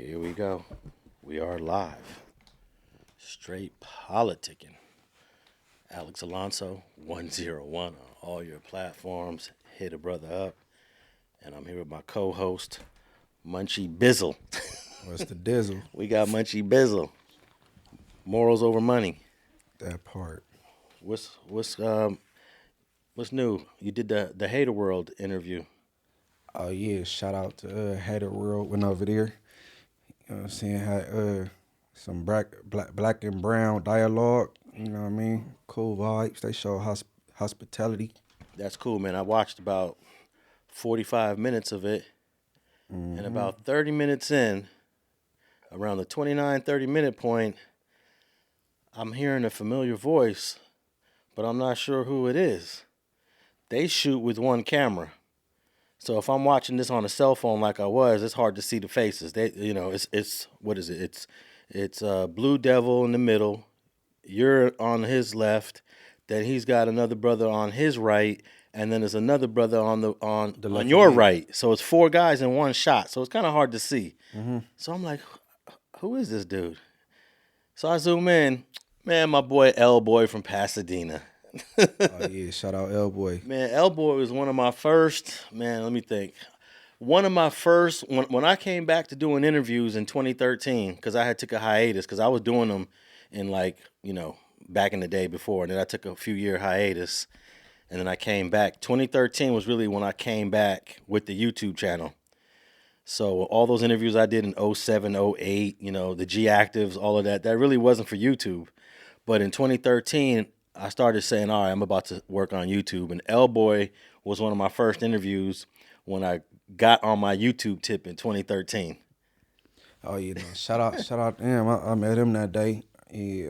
Here we go. We are live. Straight Politicking. Alex Alonso, 101 on all your platforms. Hit a brother up. And I'm here with my co-host, Munchie Bizzle. What's the dizzle? We got Munchie Bizzle. Morals over money. That part. What's new? You did the Hater World interview. Oh yeah, shout out to Hater World went over there. You know what I'm saying? Had some black and brown dialogue. You know what I mean? Cool vibes. They show hospitality. That's cool, man. I watched about 45 minutes of it. And about 30 minutes in, around the 29, 30-minute point, I'm hearing a familiar voice, but I'm not sure who it is. They shoot with one camera. So if I'm watching this on a cell phone like I was, it's hard to see the faces. It's what is it? It's Blue Devil in the middle. You're on his left. Then he's got another brother on his right, and then there's another brother on your right. So it's four guys in one shot. So it's kind of hard to see. So I'm like, who is this dude? So I zoom in. Man, my boy L-Boy from Pasadena. Oh yeah, shout out L-Boy. Man, L-Boy was one of my first, let me think. One of my first, when I came back to doing interviews in 2013, because I had took a hiatus, because I was doing them in back in the day before, and then I took a few year hiatus, and then I came back. 2013 was really when I came back with the YouTube channel. So all those interviews I did in 07, 08, the G-Actives, all of that really wasn't for YouTube. But in 2013, I started saying, all right, I'm about to work on YouTube. And L-Boy was one of my first interviews when I got on my YouTube tip in 2013. Oh yeah, no. shout out to him. I met him that day. I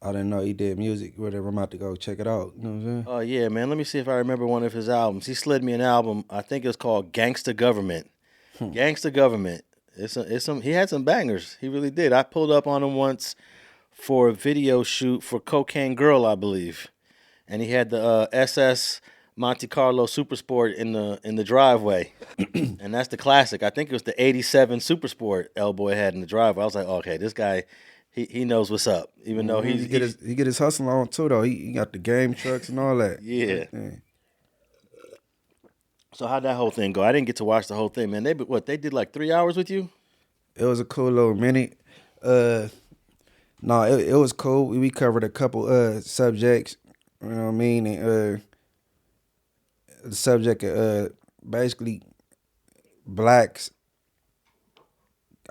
didn't know he did music, whatever. I'm about to go check it out. You know what I'm saying? Oh yeah, man. Let me see if I remember one of his albums. He slid me an album. I think it was called Gangsta Government. Gangsta Government. He had some bangers. He really did. I pulled up on him once for a video shoot for Cocaine Girl, I believe, and he had the SS Monte Carlo Super Sport in the driveway, and that's the classic. I think it was the '87 Super Sport L-Boy had in the driveway. I was like, okay, this guy, he knows what's up, even though he get his hustle on too though. He got the game trucks and all that. Yeah. So how'd that whole thing go? I didn't get to watch the whole thing, man. They did like 3 hours with you? It was a cool little minute. No, it was cool. We covered a couple subjects, you know what I mean? And the subject basically blacks.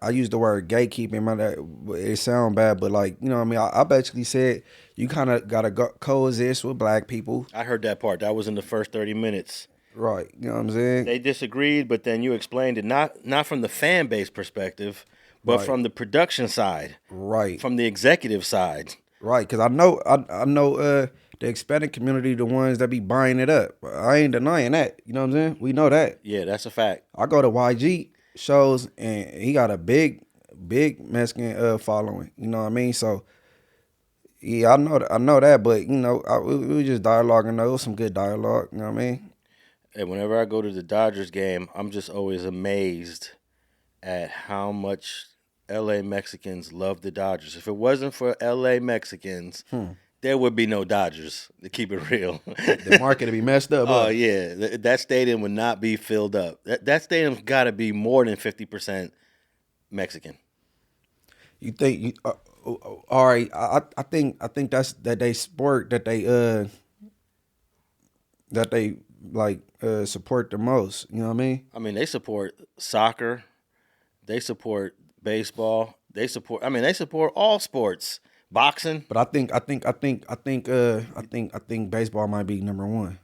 I use the word gatekeeping. It sound bad, but you know what I mean? I basically said you kind of got to coexist with black people. I heard that part. That was in the first 30 minutes. Right, you know what I'm saying? They disagreed, but then you explained it not from the fan base perspective, but from the production side, right? From the executive side, right? Because I know the Hispanic community, the ones that be buying it up. I ain't denying that. You know what I'm saying? We know that. Yeah, that's a fact. I go to YG shows and he got a big Mexican following. You know what I mean? So yeah, I know that. But we were just dialoguing. It was some good dialogue. You know what I mean? And whenever I go to the Dodgers game, I'm just always amazed at how much LA Mexicans love the Dodgers. If it wasn't for LA Mexicans, there would be no Dodgers, to keep it real. The market would be messed up. Oh, yeah. That stadium would not be filled up. That stadium's got to be more than 50% Mexican. You think all right, I think that's that they sport that they support the most. You know what I mean? I mean, they support soccer. They support baseball. They support all sports. Boxing. But I think baseball might be number one.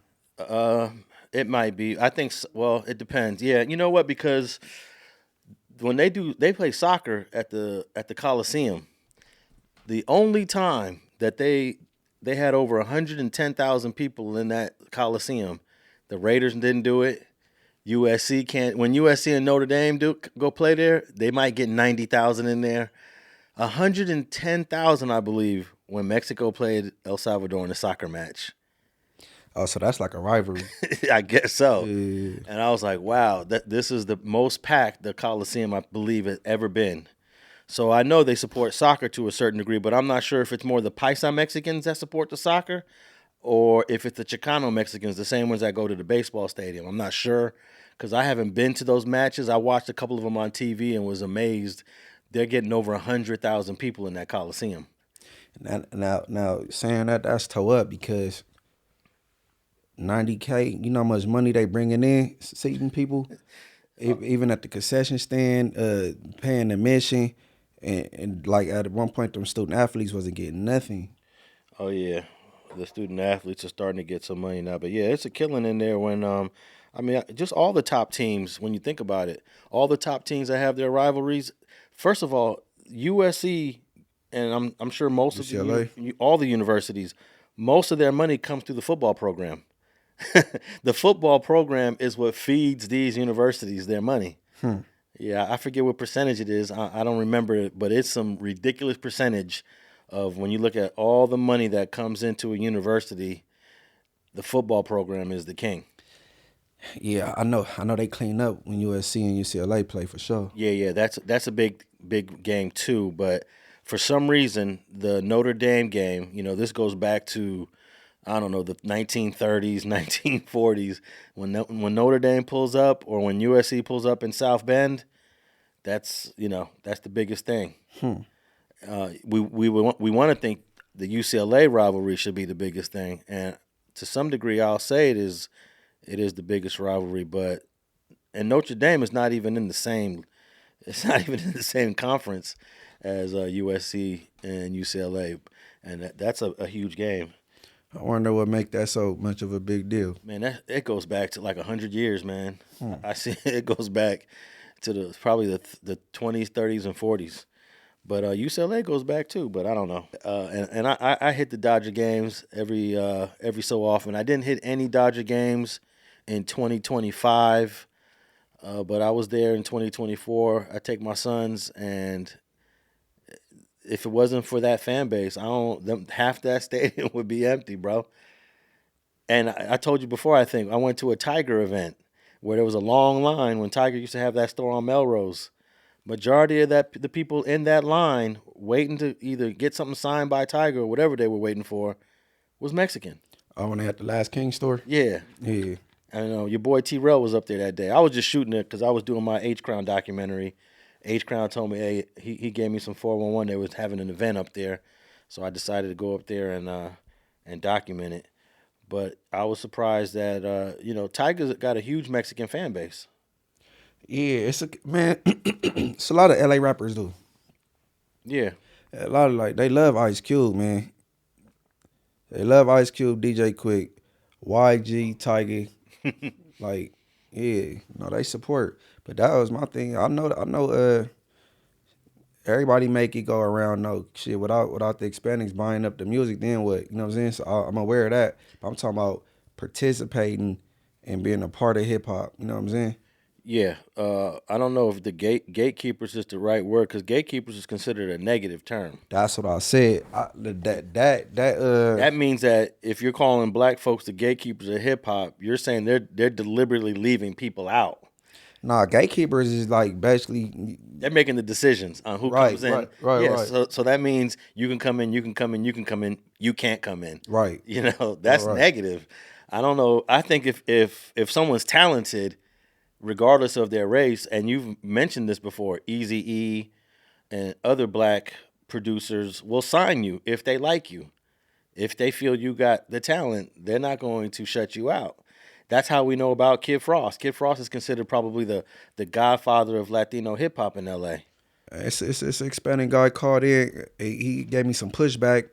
It might be. I think. Well, it depends. Yeah, you know what? Because when they play soccer at the Coliseum, the only time that they had over 110,000 people in that Coliseum, the Raiders didn't do it. USC can't. When USC and Notre Dame go play there, they might get 90,000 in there. 110,000, I believe, when Mexico played El Salvador in a soccer match. Oh, so that's like a rivalry. I guess so. Yeah. And I was like, wow, this is the most packed the Coliseum, I believe, has ever been. So I know they support soccer to a certain degree, but I'm not sure if it's more the Paisa Mexicans that support the soccer or if it's the Chicano Mexicans, the same ones that go to the baseball stadium. I'm not sure because I haven't been to those matches. I watched a couple of them on TV and was amazed. They're getting over 100,000 people in that Coliseum. Now, saying that, that's toe up because $90K, you know how much money they bringing in seating people, even at the concession stand, paying admission, and like at one point them student athletes wasn't getting nothing. Oh yeah, the student athletes are starting to get some money now, but yeah, it's a killing in there when I mean, just all the top teams. When you think about it, all the top teams that have their rivalries. First of all, USC, and I'm sure most UCLA. of all the universities, most of their money comes through the football program. The football program is what feeds these universities their money. Yeah, I forget what percentage it is. I don't remember it, but it's some ridiculous percentage of when you look at all the money that comes into a university, the football program is the king. Yeah, I know they clean up when USC and UCLA play for sure. Yeah, that's a big game too. But for some reason, the Notre Dame game, this goes back to, I don't know, the 1930s, 1940s. When Notre Dame pulls up or when USC pulls up in South Bend, that's the biggest thing. We want to think the UCLA rivalry should be the biggest thing, and to some degree, I'll say it is the biggest rivalry. And Notre Dame is not even in the same. It's not even in the same conference as USC and UCLA, and that's a huge game. I wonder what make that so much of a big deal. Man, it goes back to like 100 years, man. I see it goes back to probably the 20s, 30s, and 40s. But UCLA goes back too, but I don't know. And I hit the Dodger games every so often. I didn't hit any Dodger games in 2025, but I was there in 2024. I take my sons, and if it wasn't for that fan base, half that stadium would be empty, bro. And I told you before, I think I went to a Tiger event where there was a long line when Tiger used to have that store on Melrose. Majority of the people in that line waiting to either get something signed by Tiger or whatever they were waiting for was Mexican. Oh, when they had the Last King store? Yeah. Yeah. I know your boy T-Rell was up there that day. I was just shooting it because I was doing my H-Crown documentary. H-Crown told me, hey, he gave me some 411. They was having an event up there, so I decided to go up there and document it. But I was surprised that Tiger's got a huge Mexican fan base. Yeah, it's a lot of LA rappers do. Yeah. A lot of they love Ice Cube, man. They love Ice Cube, DJ Quick, YG, Tiger. They support. But that was my thing. I know everybody make it go around shit without the Hispanics buying up the music, then what? You know what I'm saying? So I'm aware of that. But I'm talking about participating and being a part of hip hop. You know what I'm saying? Yeah, I don't know if the gatekeepers is the right word because gatekeepers is considered a negative term. That's what I said. That means that if you're calling black folks the gatekeepers of hip hop, you're saying they're deliberately leaving people out. Nah, gatekeepers is like basically they're making the decisions on who comes in. Right. So that means you can come in, you can come in, you can come in, you can't come in. Right. That's negative. I don't know. I think if someone's talented, regardless of their race, and you've mentioned this before, Eazy E and other black producers will sign you if they like you. If they feel you got the talent, they're not going to shut you out. That's how we know about Kid Frost. Kid Frost is considered probably the godfather of Latino hip hop in LA. It's an expanding guy called in. He gave me some pushback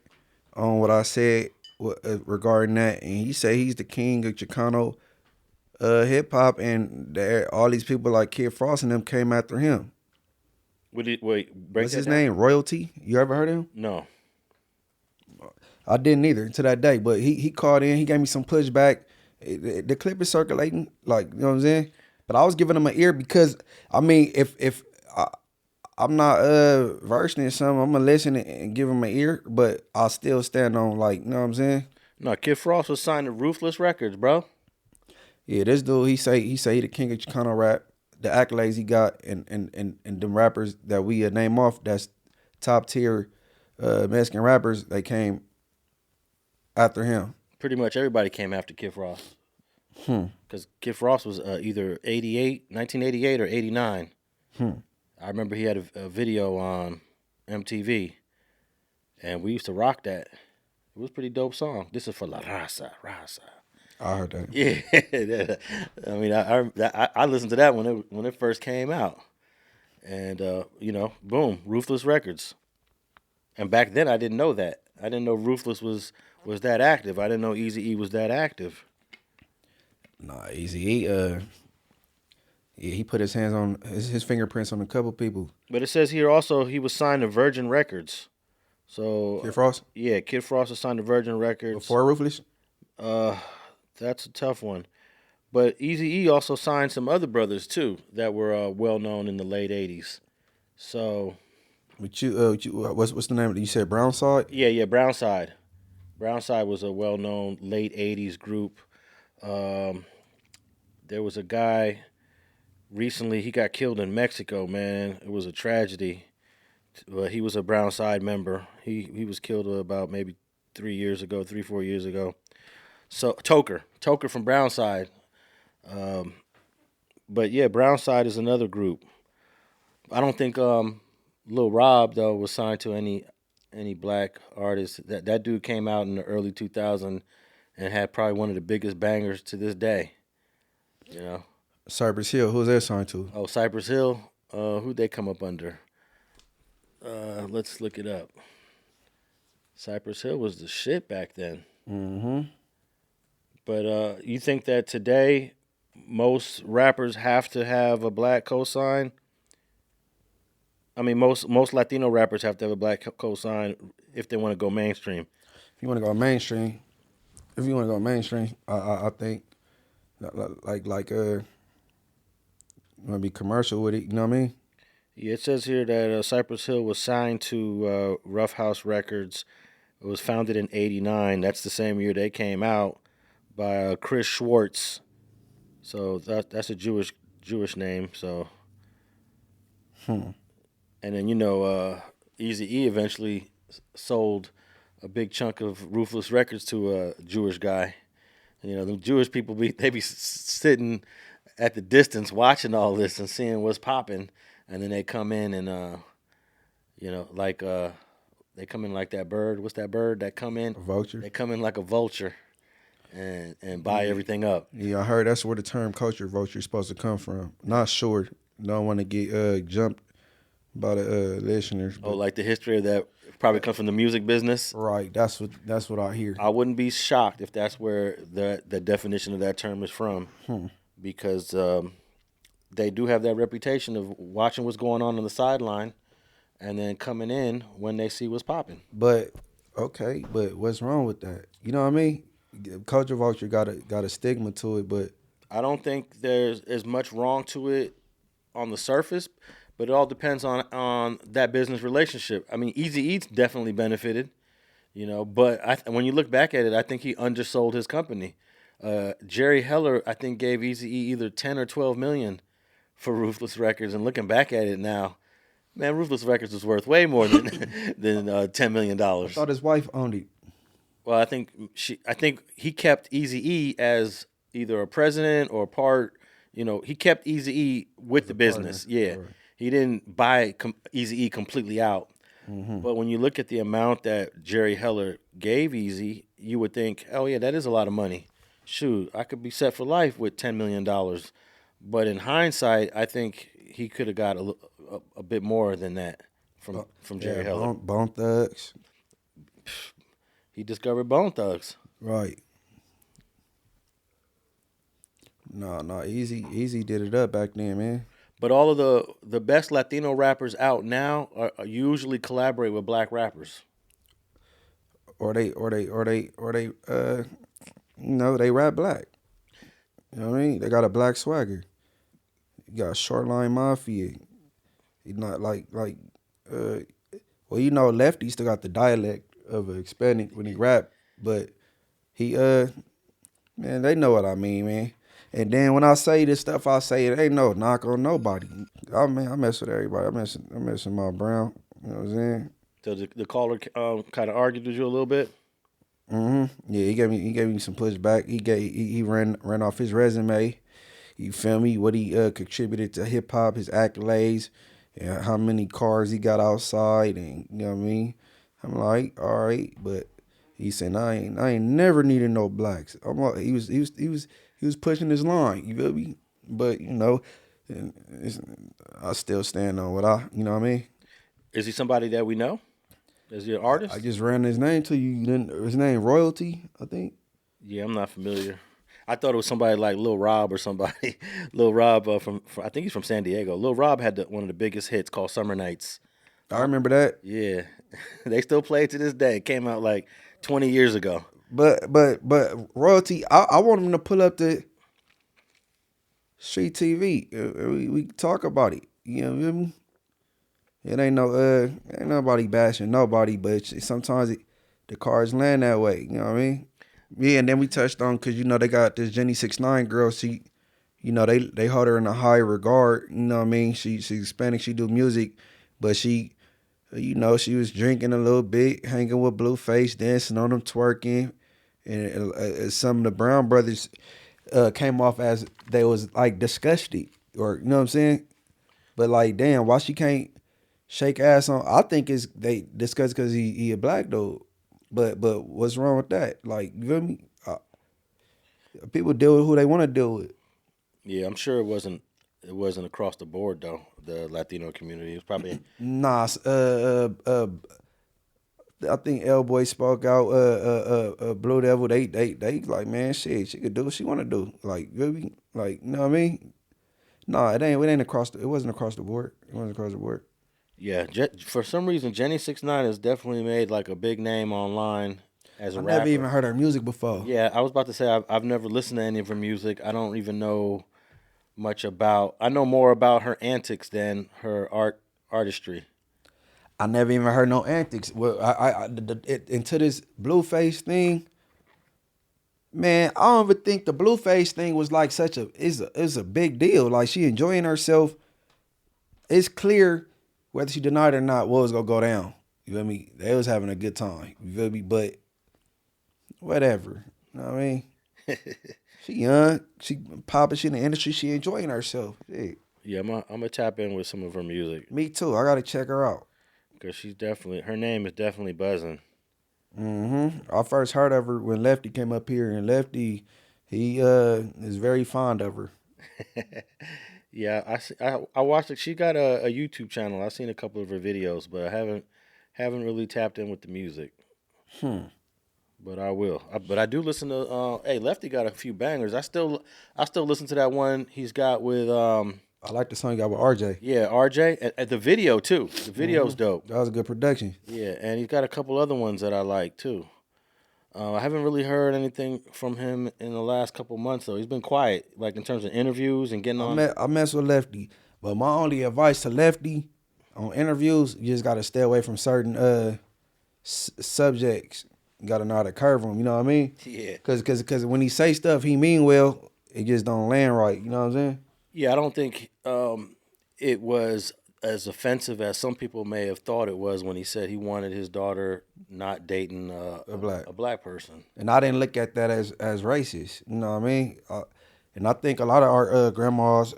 on what I said regarding that, and he said he's the king of Chicano hip hop, and all these people like Kid Frost and them came after him. What's his name? Royalty. You ever heard of him? No. I didn't either to that day, but he called in. He gave me some pushback. The clip is circulating, like, you know what I'm saying. But I was giving him an ear because I mean, if I'm not versing in something, I'm gonna listen and give him an ear, but I'll still stand on, like, you know what I'm saying. No, Kid Frost was signed to Ruthless Records, bro. Yeah, this dude, he say he the king of Chicano rap. The accolades he got and them rappers that we name off, that's top tier Mexican rappers, they came after him. Pretty much everybody came after Kid Frost. Because Kid Frost was either 1988 or 89. I remember he had a video on MTV, and we used to rock that. It was a pretty dope song. This is for La Raza, Raza. I heard that. Yeah, I mean, I listened to that when it first came out, and boom, Ruthless Records. And back then, I didn't know that. I didn't know Ruthless was that active. I didn't know Eazy E was that active. Nah, Eazy E, yeah, he put his hands on his fingerprints on a couple people. But it says here also he was signed to Virgin Records. So Kid Frost? Yeah, Kid Frost was signed to Virgin Records. Before Ruthless? That's a tough one. But Eazy E also signed some other brothers too that were well known in the late '80s. So, But what's the name? You said Brownside? Yeah, Brownside. Brownside was a well known late '80s group. There was a guy recently. He got killed in Mexico. Man, it was a tragedy. He was a Brownside member. He was killed about maybe 4 years ago. So Toker from Brownside. But yeah, Brownside is another group. I don't think Lil Rob though was signed to any black artists. That dude came out in the early 2000s and had probably one of the biggest bangers to this day. You know. Cypress Hill, who's that signed to? Oh, Cypress Hill. Who'd they come up under? Let's look it up. Cypress Hill was the shit back then. Mm-hmm. But you think that today most rappers have to have a black cosign? I mean, most Latino rappers have to have a black cosign if they want to go mainstream. If you want to go mainstream, I think like you want to be commercial with it. You know what I mean? Yeah, it says here that Cypress Hill was signed to Rough House Records. It was founded in '89. That's the same year they came out by Chris Schwartz. So that's a Jewish name. So, and then Eazy E eventually sold a big chunk of Ruthless Records to a Jewish guy. The Jewish people they be sitting at the distance watching all this and seeing what's popping, and then they come in and they come in like that bird. What's that bird that come in? A vulture. They come in like a vulture. And buy everything up. Yeah, I heard that's where the term culture vulture is supposed to come from. Not sure. Don't want to get jumped by the listeners. Oh, like the history of that probably comes from the music business? Right. That's what I hear. I wouldn't be shocked if that's where the definition of that term is from. Because they do have that reputation of watching what's going on the sideline and then coming in when they see what's popping. But what's wrong with that? You know what I mean? Culture vulture got a stigma to it, but I don't think there's as much wrong to it on the surface, but it all depends on that business relationship. I mean, Eazy E's definitely benefited, but when you look back at it, I think he undersold his company. Jerry Heller, I think, gave Eazy E either 10 or 12 million for Ruthless Records, and looking back at it now, man, Ruthless Records was worth way more than $10 million. I thought his wife owned it. Well, I think he kept Eazy E as either a president or part. He kept Eazy E with the business. Partner. Yeah, right. He didn't buy Eazy E completely out. Mm-hmm. But when you look at the amount that Jerry Heller gave Eazy, you would think, oh yeah, that is a lot of money. Shoot, I could be set for life with $10 million. But in hindsight, I think he could have got a bit more than that from Jerry Heller. Bone Thugs. He discovered Bone Thugs. Right. No, Eazy did it up back then, man. But all of the best Latino rappers out now are usually collaborate with black rappers. Or they they rap black. You know what I mean? They got a black swagger. You got Shoreline Mafia. You not Lefty still got the dialect of a Hispanic when he rap, but He man, they know what I mean, man. And then when I say this stuff, I say it ain't no knock on nobody. I mess with everybody. I mess with my Brown. You know what I'm saying? So the caller kind of argued with you a little bit. Yeah, he gave me some pushback. He ran off his resume. You feel me? What he contributed to hip hop, his accolades, and how many cars he got outside, and you know what I mean. I'm like, all right, but he said I ain't never needed no blacks. He was pushing his line. You feel me? But you know, I still stand on what you know what I mean. Is he somebody that we know? Is he an artist? I just ran his name to you. His name Royalty, I think. Yeah, I'm not familiar. I thought it was somebody like Lil Rob or somebody. Lil Rob from I think he's from San Diego. Lil Rob had one of the biggest hits called Summer Nights. I remember that. Yeah, they still play it to this day. It came out like 20 years ago. But Royalty, I want him to pull up the Street TV. We talk about it. You know what I mean? It ain't nobody bashing nobody, but sometimes the cards land that way. You know what I mean? Yeah, and then we touched on because you know they got this Jenny69 girl. She, you know they hold her in a high regard. You know what I mean? She's Hispanic. She do music, but she, you know, she was drinking a little bit, hanging with Blueface, dancing on them, twerking, and some of the Brown brothers came off as they was like disgusted, or you know what I'm saying? But like, damn, why she can't shake ass on? I think they discussed because he a black dude. But what's wrong with that? Like, you feel me? People deal with who they want to deal with. Yeah, I'm sure it wasn't across the board though. The Latino community, it was probably Nah. I think L Boy spoke out. Blue Devil. They like, man, shit. She could do what she want to do. Like, really, like, you know what I mean? Nah, it ain't across. It wasn't across the board. It wasn't across the board. yeah. For some reason, Jenny69 has definitely made like a big name online as a rapper. I've never even heard her music before. Yeah, I was about to say I've never listened to any of her music. I don't even know much about. I know more about her antics than her artistry. I never even heard no antics. Well, into this Blueface thing, man, I don't even think the Blueface thing was like is a big deal. Like, she enjoying herself. It's clear whether she denied it or not what was gonna go down. You feel me? They was having a good time. You feel me? But whatever. You know what I mean? She young. She popping. She in the industry. She enjoying herself. Shit. Yeah, I'm gonna tap in with some of her music Me too. I gotta check her out. because her name is definitely buzzing. I first heard of her when Lefty came up here, and Lefty, he is very fond of her. Yeah, I watched it. She got a YouTube channel. I've seen a couple of her videos, but I haven't really tapped in with the music. But I will. But I do listen to. Hey, Lefty got a few bangers. I still listen to that one he's got with. I like the song you got with RJ. Yeah, RJ. And the video too. The video's dope. That was a good production. Yeah, and he's got a couple other ones that I like too. I haven't really heard anything from him in the last couple months though. He's been quiet, like in terms of interviews and getting on. I mess with Lefty, but my only advice to Lefty on interviews, you just gotta stay away from certain subjects. You gotta know how to curve them. You know what I mean? Yeah. Cause when he say stuff, he mean well. It just don't land right. You know what I'm saying? Yeah, I don't think it was as offensive as some people may have thought it was when he said he wanted his daughter not dating a black person. And I didn't look at that as racist. You know what I mean? And I think a lot of our grandmas,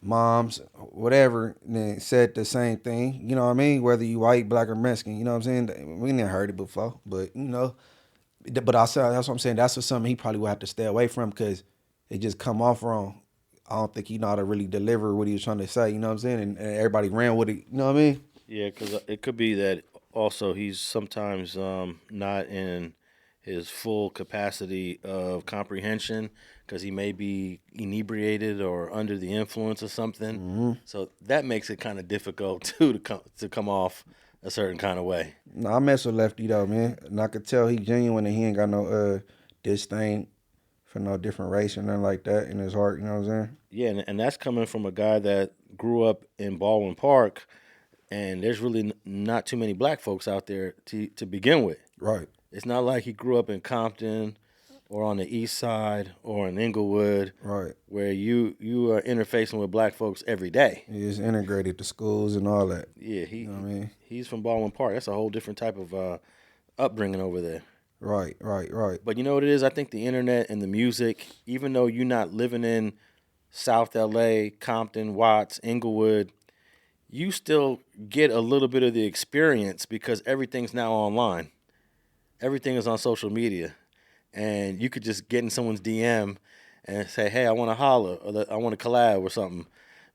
moms, whatever, said the same thing. You know what I mean? Whether you white, black, or Mexican. You know what I'm saying? We never heard it before. But, you know, that's what I'm saying. That's something he probably would have to stay away from because it just come off wrong. I don't think he know how to really deliver what he was trying to say, you know what I'm saying? And everybody ran with it, you know what I mean? Yeah, because it could be that also he's sometimes not in his full capacity of comprehension because he may be inebriated or under the influence of something. So that makes it kind of difficult too to come off a certain kind of way. No, I mess with Lefty though, man. And I could tell he genuine and he ain't got no disdain for no different race or nothing like that in his heart, you know what I'm saying? Yeah, and that's coming from a guy that grew up in Baldwin Park, and there's really not too many black folks out there to begin with. Right. It's not like he grew up in Compton or on the East Side or in Inglewood, Right. where you are interfacing with black folks every day. He's integrated to schools and all that. Yeah, You know what I mean? he's from Baldwin Park. That's a whole different type of upbringing over there. Right. But you know what it is? I think the internet and the music, even though you're not living in South LA, Compton, Watts, Inglewood, you still get a little bit of the experience because everything's now online. Everything is on social media. And you could just get in someone's DM and say, hey, I want to holler, or I want to collab or something.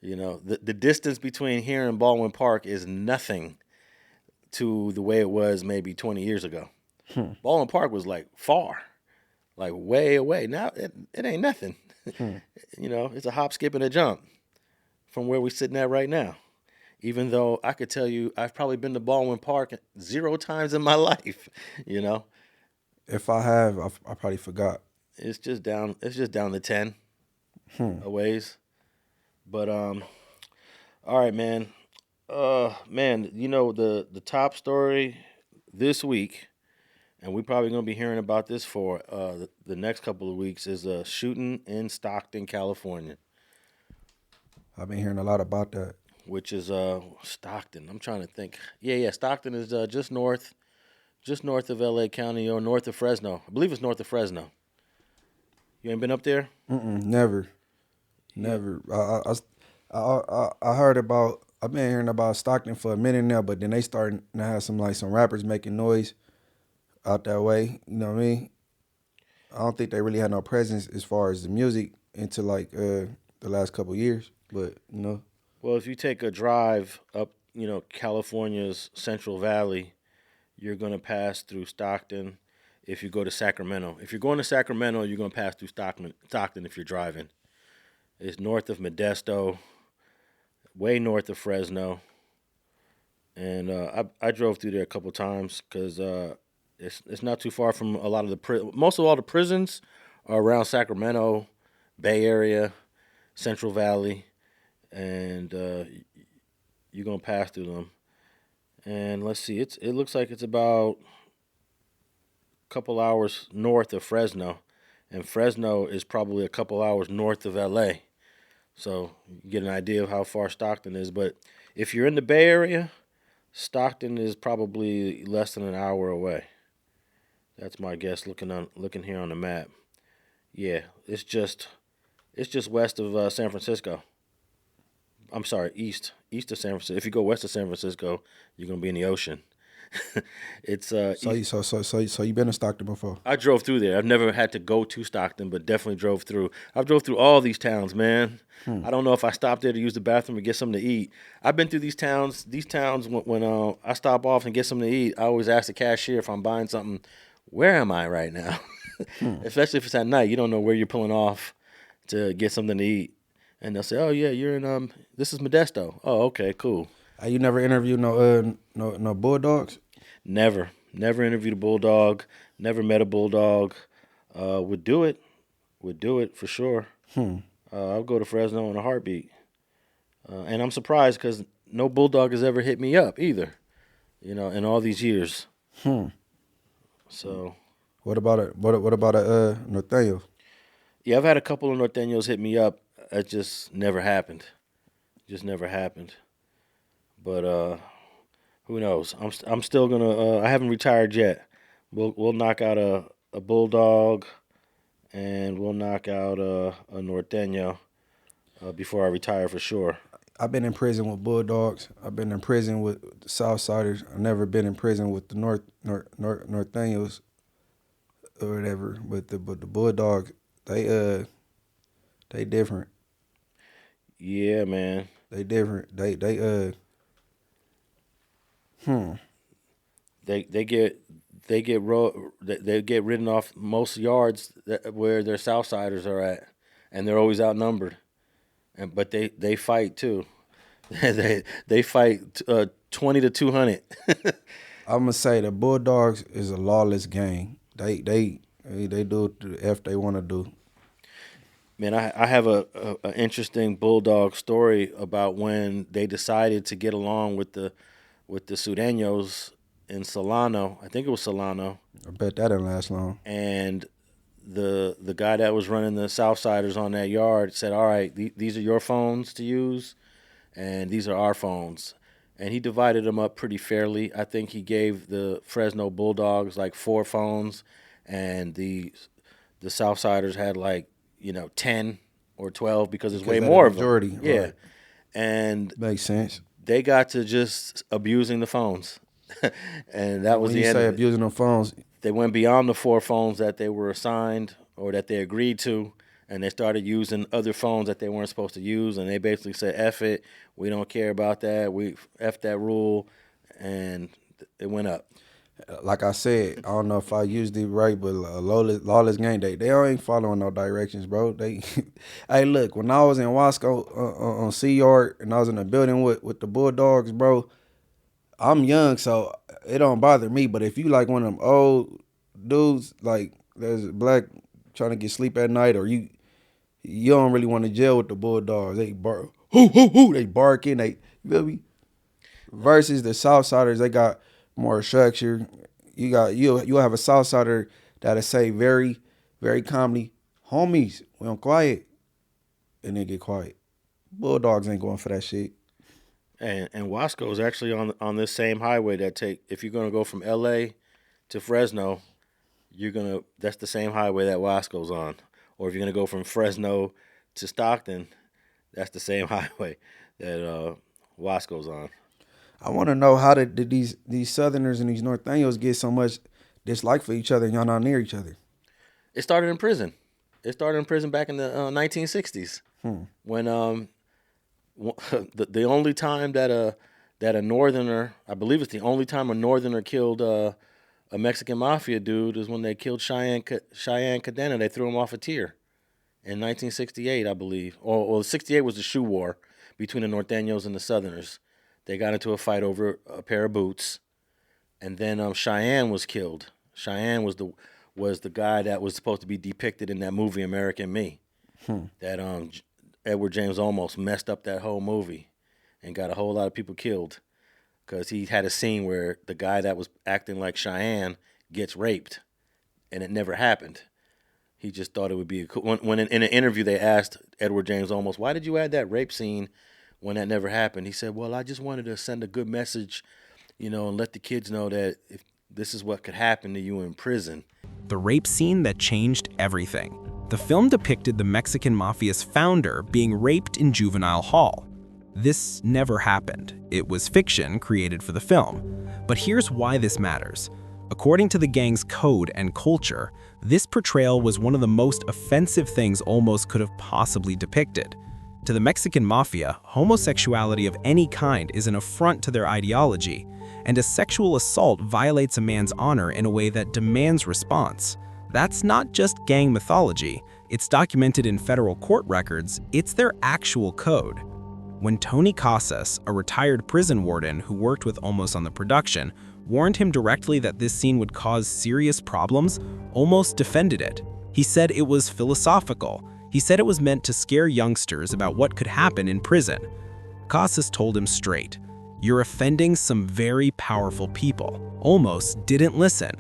You know, the distance between here and Baldwin Park is nothing to the way it was maybe 20 years ago. Baldwin Park was like far, like way away. Now it ain't nothing. You know, it's a hop, skip, and a jump from where we're sitting at right now. Even though I could tell you I've probably been to Baldwin Park 0 times in my life, you know. If I have, I probably forgot. It's just down to 10 a ways. But all right, man. Man, you know the top story this week, and we're probably gonna be hearing about this for the next couple of weeks, is a shooting in Stockton, California. I've been hearing a lot about that. Which is Stockton. I'm trying to think. Yeah. Stockton is just north of LA County, or north of Fresno. I believe it's north of Fresno. You ain't been up there? Never. I heard about. I've been hearing about Stockton for a minute now, but then they starting to have some rappers making noise out that way. You know what I mean? I don't think they really had no presence as far as the music until the last couple of years. But you know. Well, if you take a drive up, you know, California's Central Valley, you're going to pass through Stockton. If you go to Sacramento, if you're going to Sacramento, you're going to pass through Stockton if you're driving. It's north of Modesto, way north of Fresno. And I drove through there a couple times because it's not too far from a lot of most of all the prisons are around Sacramento, Bay Area, Central Valley. And you're gonna pass through them, and let's see. It looks like it's about a couple hours north of Fresno, and Fresno is probably a couple hours north of LA. So you get an idea of how far Stockton is. But if you're in the Bay Area, Stockton is probably less than an hour away. That's my guess. Looking here on the map. Yeah, it's just west of San Francisco. I'm sorry, east of San Francisco. If you go west of San Francisco, you're gonna be in the ocean. It's So you been to Stockton before? I drove through there. I've never had to go to Stockton, but definitely drove through. I've drove through all these towns, man. I don't know if I stopped there to use the bathroom or get something to eat. I've been through these towns. These towns, when I stop off and get something to eat, I always ask the cashier if I'm buying something, where am I right now? Especially if it's at night, you don't know where you're pulling off to get something to eat. And they'll say, "Oh yeah, you're in this is Modesto." Oh, okay, cool. You never interviewed no bulldogs? Never interviewed a bulldog. Never met a bulldog. Would do it for sure. I'll go to Fresno in a heartbeat. And I'm surprised because no bulldog has ever hit me up either. You know, in all these years. So. What about a Norteño? Yeah, I've had a couple of Norteños hit me up. It just never happened. But who knows? I'm still gonna. I haven't retired yet. We'll knock out a bulldog, and we'll knock out a Norteño before I retire for sure. I've been in prison with bulldogs. I've been in prison with the Southsiders. I've never been in prison with the Norteños or whatever. But the bulldogs, they different. Yeah, man. They different. They get ridden off most yards where their Southsiders are at, and they're always outnumbered. But they fight too. they fight 20 to 200. I'm gonna say the Bulldogs is a lawless gang. They do the F they want to do. Man, I have a interesting bulldog story about when they decided to get along with the Sureños in Solano. I think it was Solano. I bet that didn't last long. And the guy that was running the Southsiders on that yard said, all right, these are your phones to use, and these are our phones. And he divided them up pretty fairly. I think he gave the Fresno Bulldogs like 4 phones, and the Southsiders had like, 10 or 12 because there's way more of them. Majority. Yeah. Right. And Makes sense. they got to just abusing the phones. And that was When the you end say of it. abusing the phones, They went beyond the 4 phones that they were assigned or that they agreed to, and they started using other phones that they weren't supposed to use, and they basically said, F it, we don't care about that, we F that rule, and it went up. like I said, I don't know if I used it right, but a lawless gang, they ain't following no directions, bro. They, hey, look, when I was in Wasco on C Yard and I was in the building with the Bulldogs, bro, I'm young, so it don't bother me. But if you like one of them old dudes, like there's a black trying to get sleep at night, or you don't really want to jail with the Bulldogs. They bark, hoo hoo hoo. They barking. They, you feel me? Versus the Southsiders, they got more structure. You have a Southsider that'll say very, very calmly, homies, we don't quiet, and they get quiet. Bulldogs ain't going for that shit. And Wasco is actually on this same highway if you're gonna go from LA to Fresno, that's the same highway that Wasco's on. Or if you're gonna go from Fresno to Stockton, that's the same highway that Wasco's on. I want to know how did these Southerners and these Northanians get so much dislike for each other and y'all not near each other? It started in prison. It started in prison back in the 1960s when the only time that a Northerner, I believe it's the only time a Northerner killed a Mexican mafia dude is when they killed Cheyenne Cadena. They threw him off a tier in 1968, I believe. Or 68 was the shoe war between the Norteños and the Southerners. They got into a fight over a pair of boots, and then Cheyenne was killed. Cheyenne was the guy that was supposed to be depicted in that movie American Me. That Edward James almost messed up that whole movie and got a whole lot of people killed because he had a scene where the guy that was acting like Cheyenne gets raped, and it never happened. He just thought it would be a cool. When in an interview they asked Edward James almost, why did you add that rape scene when that never happened? He said, well, I just wanted to send a good message, and let the kids know that if this is what could happen to you in prison. The rape scene that changed everything. The film depicted the Mexican Mafia's founder being raped in juvenile hall. This never happened. It was fiction created for the film. But here's why this matters. According to the gang's code and culture, this portrayal was one of the most offensive things Olmos could have possibly depicted. To the Mexican Mafia, homosexuality of any kind is an affront to their ideology, and a sexual assault violates a man's honor in a way that demands response. That's not just gang mythology, it's documented in federal court records, it's their actual code. When Tony Casas, a retired prison warden who worked with Olmos on the production, warned him directly that this scene would cause serious problems, Olmos defended it. He said it was philosophical. He said it was meant to scare youngsters about what could happen in prison. Casas told him straight, "You're offending some very powerful people." Olmos didn't listen.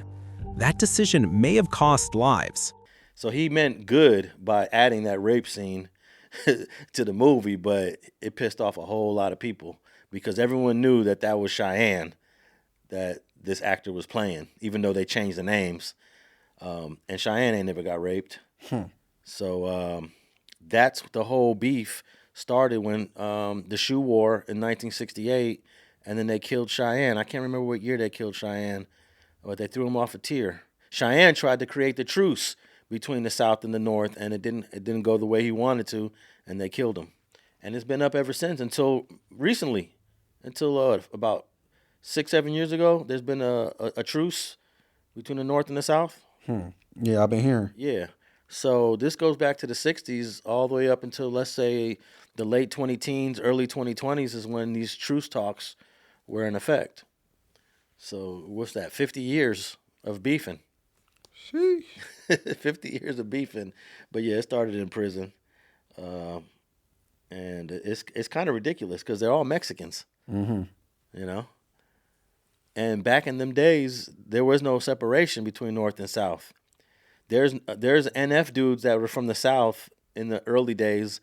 That decision may have cost lives. So he meant good by adding that rape scene to the movie, but it pissed off a whole lot of people because everyone knew that was Cheyenne that this actor was playing, even though they changed the names. And Cheyenne ain't never got raped. So that's the whole beef started when the shoe war in 1968, and then they killed Cheyenne. I can't remember what year they killed Cheyenne, but they threw him off a tier. Cheyenne tried to create the truce between the South and the North, and it didn't go the way he wanted to, and they killed him. And it's been up ever since until recently, until about 6-7 years ago. There's been a truce between the North and the South. Yeah, I've been hearing. Yeah. So this goes back to the 60s all the way up until, let's say, the late 20-teens, early 2020s is when these truce talks were in effect. So what's that, 50 years of beefing? Sheesh. 50 years of beefing. But yeah, it started in prison. And it's kind of ridiculous because they're all Mexicans, you know? And back in them days, there was no separation between North and South. There's NF dudes that were from the South in the early days,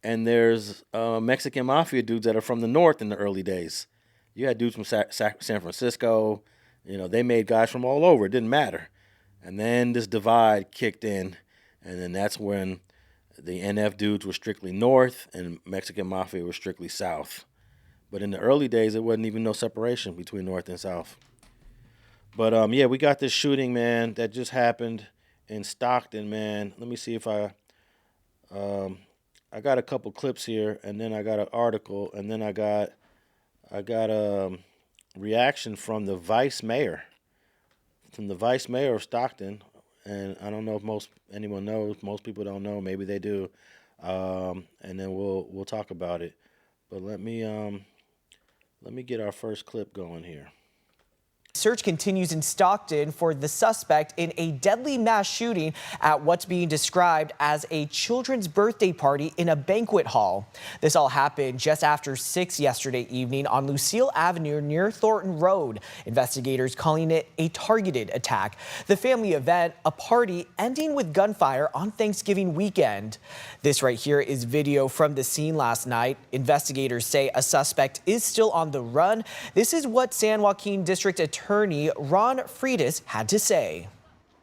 and there's Mexican Mafia dudes that are from the North in the early days. You had dudes from San Francisco. You know, they made guys from all over. It didn't matter. And then this divide kicked in, and then that's when the NF dudes were strictly North and Mexican Mafia was strictly South. But in the early days, there wasn't even no separation between North and South. But, yeah, we got this shooting, man, that just happened in Stockton, man. Let me see if I got a couple clips here, and then I got an article, and then I got a reaction from the vice mayor of Stockton. And I don't know if anyone knows. Most people don't know. Maybe they do. And then we'll talk about it. But let me get our first clip going here. Search continues in Stockton for the suspect in a deadly mass shooting at what's being described as a children's birthday party in a banquet hall. This all happened just after 6 yesterday evening on Lucille Avenue near Thornton Road. Investigators calling it a targeted attack. The family event, a party ending with gunfire on Thanksgiving weekend. This right here is video from the scene last night. Investigators say a suspect is still on the run. This is what San Joaquin District Attorney Ron Freitas had to say.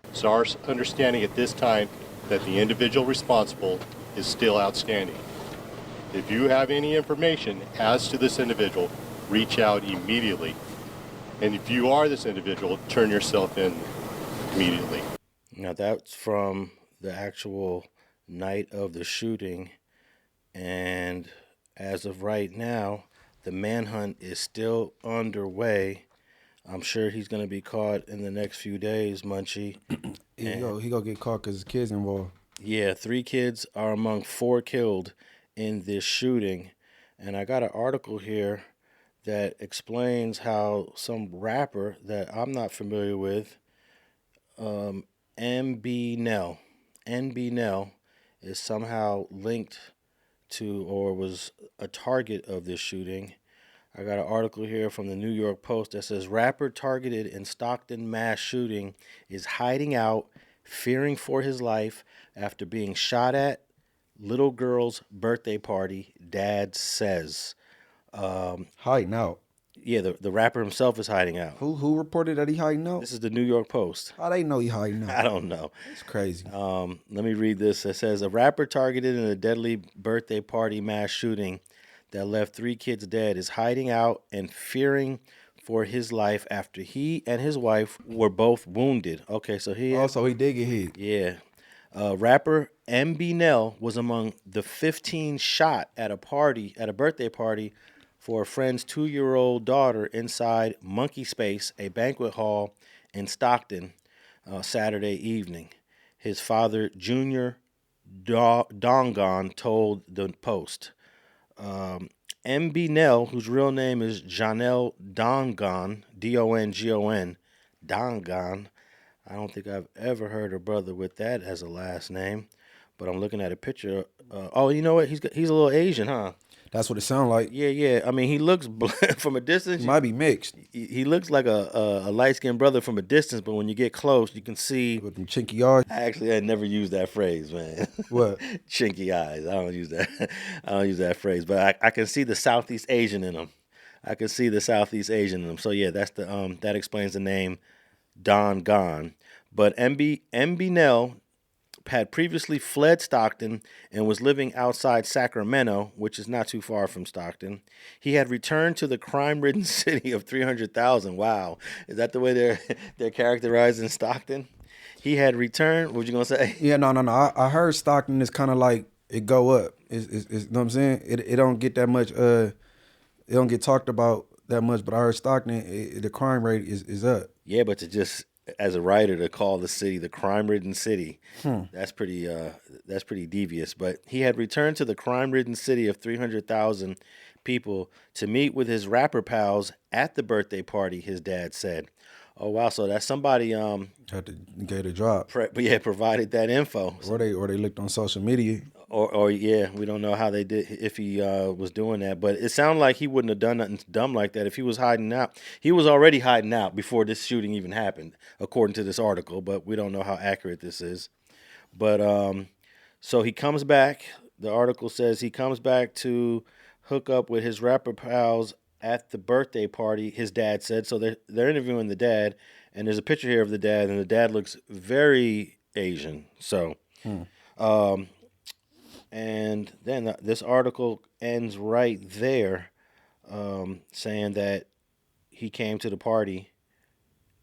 It's our understanding at this time that the individual responsible is still outstanding. If you have any information as to this individual, reach out immediately. And if you are this individual, turn yourself in immediately. Now that's from the actual night of the shooting. And as of right now, the manhunt is still underway. I'm sure he's going to be caught in the next few days, Munchie. He gonna get caught because his kids involved. Yeah, 3 kids are among 4 killed in this shooting. And I got an article here that explains how some rapper that I'm not familiar with, NBMel, is somehow linked to or was a target of this shooting. I got an article here from the New York Post that says rapper targeted in Stockton mass shooting is hiding out, fearing for his life after being shot at little girl's birthday party, dad says. Hiding out. Yeah, the rapper himself is hiding out. Who reported that he hiding out? This is the New York Post. How they know he hiding out? I don't know. It's crazy. Let me read this. It says a rapper targeted in a deadly birthday party mass shooting that left 3 kids dead is hiding out and fearing for his life after he and his wife were both wounded. Okay, so he did get hit. Yeah. Rapper NBMell was among the 15 shot at a birthday party for a friend's 2-year-old daughter inside Monkey Space, a banquet hall in Stockton, Saturday evening. His father, Junior Dongon, told the Post. NBMell, whose real name is Janelle Dongon, Dongon, Dongon. I don't think I've ever heard a brother with that as a last name, but I'm looking at a picture. Oh, you know what? He's a little Asian, huh? That's what it sounds like. Yeah. I mean, he looks from a distance. He might be mixed. He looks like a light-skinned brother from a distance, but when you get close, you can see. With them chinky eyes. Actually, I never used that phrase, man. What? Chinky eyes. I don't use that. I don't use that phrase, but I can see the Southeast Asian in him. So yeah, that's that explains the name Don Gon. But NBMell had previously fled Stockton and was living outside Sacramento, which is not too far from Stockton. He had returned to the crime-ridden city of 300,000. Wow. Is that the way they're characterized in Stockton? He had returned. What were you going to say? Yeah, no. I heard Stockton is kind of like it go up. It's, you know what I'm saying? It don't get that much, it don't get talked about that much, but I heard Stockton, the crime rate is up. Yeah, but to just, as a writer, to call the city the crime-ridden city, that's pretty devious. But he had returned to the crime-ridden city of 300,000 people to meet with his rapper pals at the birthday party, his dad said. Oh, wow, so that's somebody Had to get a drop. provided that info. Or they looked on social media. Or yeah, we don't know how they did if he was doing that, but it sounded like he wouldn't have done nothing dumb like that if he was hiding out. He was already hiding out before this shooting even happened, according to this article. But we don't know how accurate this is. But so he comes back. The article says he comes back to hook up with his rapper pals at the birthday party. His dad said so. They're interviewing the dad, and there's a picture here of the dad, and the dad looks very Asian. So. And then this article ends right there, saying that he came to the party,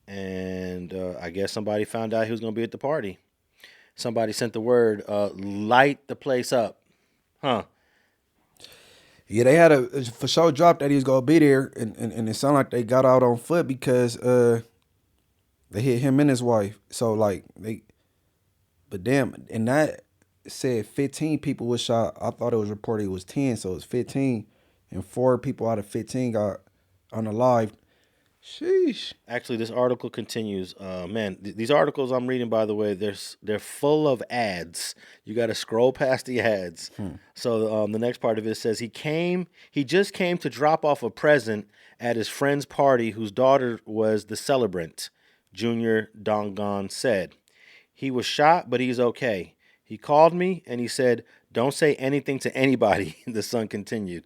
and I guess somebody found out he was going to be at the party. Somebody sent the word, light the place up. Huh. Yeah, they had a for sure drop that he was going to be there, and it sounded like they got out on foot because they hit him and his wife. So, like, but damn, and that said 15 people was shot. I thought it was reported it was 10, so it's 15, and 4 people out of 15 got unalived. Sheesh. Actually, this article continues. Man, these articles I'm reading, by the way, they're full of ads. You got to scroll past the ads. So the next part of it says he just came to drop off a present at his friend's party whose daughter was the celebrant, Junior Dongon said. He was shot, but he's okay. He called me and he said, "Don't say anything to anybody," the son continued.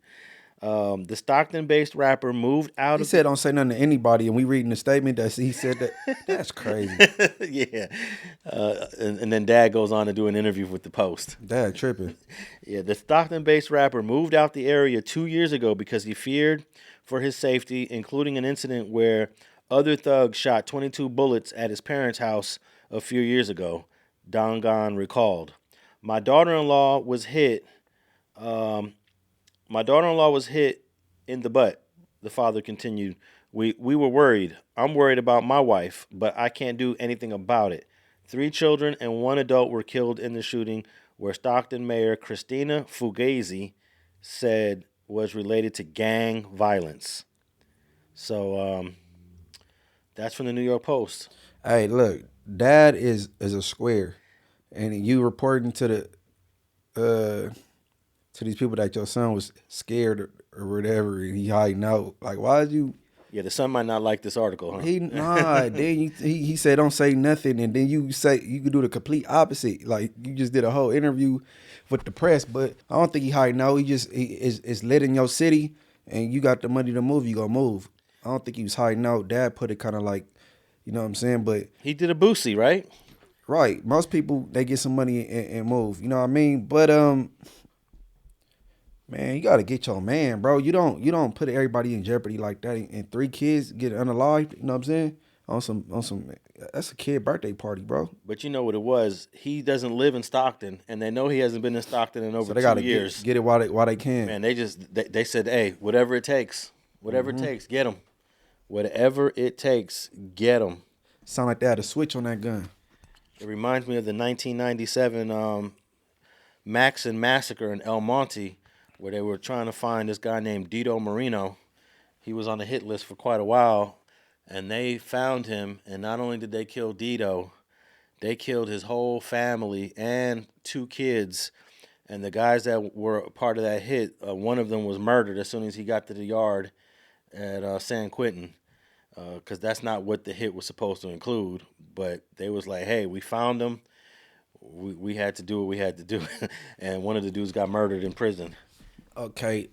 The Stockton-based rapper moved out He said don't say nothing to anybody, and we reading the statement that he said that. That's crazy. Yeah. And then Dad goes on to do an interview with the Post. Dad tripping. Yeah, the Stockton-based rapper moved out the area 2 years ago because he feared for his safety, including an incident where other thugs shot 22 bullets at his parents' house a few years ago. Dongon recalled. My daughter-in-law was hit in the butt, the father continued. We were worried. I'm worried about my wife, but I can't do anything about it. 3 children and 1 adult were killed in the shooting, where Stockton Mayor Christina Fugazi said was related to gang violence. So that's from the New York Post. Hey, look, Dad is a square, and you reporting to these people that your son was scared or whatever, and he hiding out. Like, why did you? Yeah, the son might not like this article, huh? Then he said don't say nothing, and then you say you could do the complete opposite. Like, you just did a whole interview with the press, but I don't think he hiding out. He is lit in your city, and you got the money to move, you gonna move. I don't think he was hiding out. Dad put it kind of like, you know what I'm saying? But he did a Boosie, right? Right. Most people, they get some money and move. You know what I mean? But man, you gotta get your man, bro. You don't put everybody in jeopardy like that. And 3 kids get unalived. You know what I'm saying? On some. That's a kid birthday party, bro. But you know what it was? He doesn't live in Stockton, and they know he hasn't been in Stockton in over So they 2 gotta years. get it while they can. Man, they said, hey, whatever it takes, it takes, get him. Whatever it takes, get him. Sound like they had a switch on that gun. It reminds me of the 1997 Maxon massacre in El Monte, where they were trying to find this guy named Dito Marino. He was on the hit list for quite a while, and they found him, and not only did they kill Dito, they killed his whole family and 2 kids. And the guys that were part of that hit, one of them was murdered as soon as he got to the yard at San Quentin, because that's not what the hit was supposed to include. But they was like, hey, we found him. We had to do what we had to do. And one of the dudes got murdered in prison. Okay.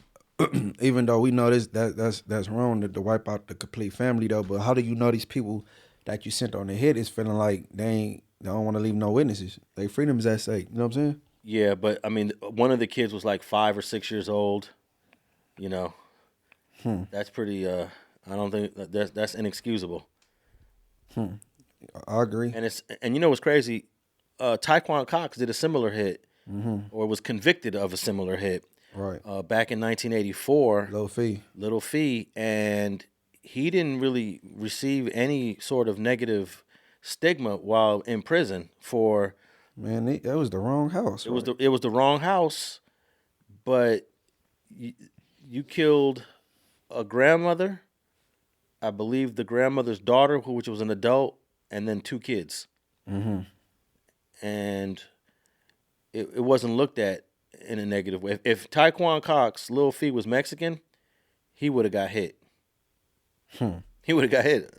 Even though we know that's wrong to wipe out the complete family though, but how do you know these people that you sent on the hit is feeling like they don't want to leave no witnesses? They freedom is at stake. You know what I'm saying? Yeah, but I mean, one of the kids was like 5 or 6 years old. You know, that's pretty. I don't think that's inexcusable. I agree. And you know what's crazy? Taekwon Cox did a similar hit, or was convicted of a similar hit. Right. Back in 1984. Little Fee, and he didn't really receive any sort of negative stigma while in prison for. Man, that was the wrong house. It was the wrong house, but you killed a grandmother, I believe the grandmother's daughter, which was an adult, and then 2 kids. And it wasn't looked at in a negative way. If Taekwon Cox, Lil Fee, was Mexican, he would have got hit. He would have got hit,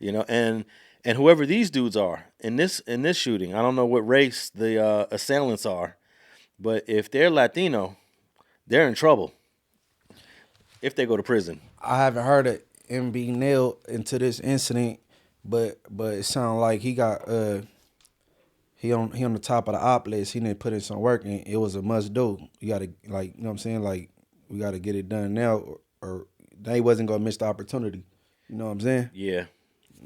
you know. And whoever these dudes are in this shooting, I don't know what race the assailants are, but if they're Latino, they're in trouble if they go to prison. I haven't heard of NBMel into this incident, but it sounds like he got he on the top of the op list. He didn't put in some work, and it was a must do. You gotta, like, you know what I'm saying, like, we gotta get it done now, or they wasn't gonna miss the opportunity. You know what I'm saying? Yeah.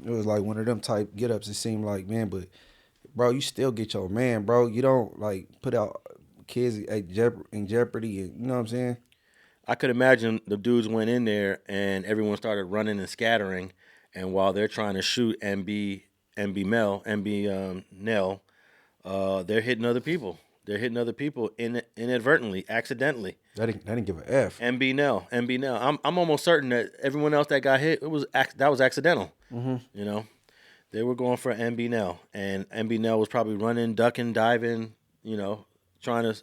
It was like one of them type get ups. It seemed like, man, but bro, you still get your man, bro. You don't like put out kids in jeopardy, and you know what I'm saying? I could imagine the dudes went in there and everyone started running and scattering, and while they're trying to shoot NBMell, they're hitting other people. They're hitting other people inadvertently, accidentally. They didn't give a F. NBMell. I'm almost certain that everyone else that got hit, that was accidental. Mm-hmm. You know, they were going for NBMell, and NBMell was probably running, ducking, diving. You know, trying to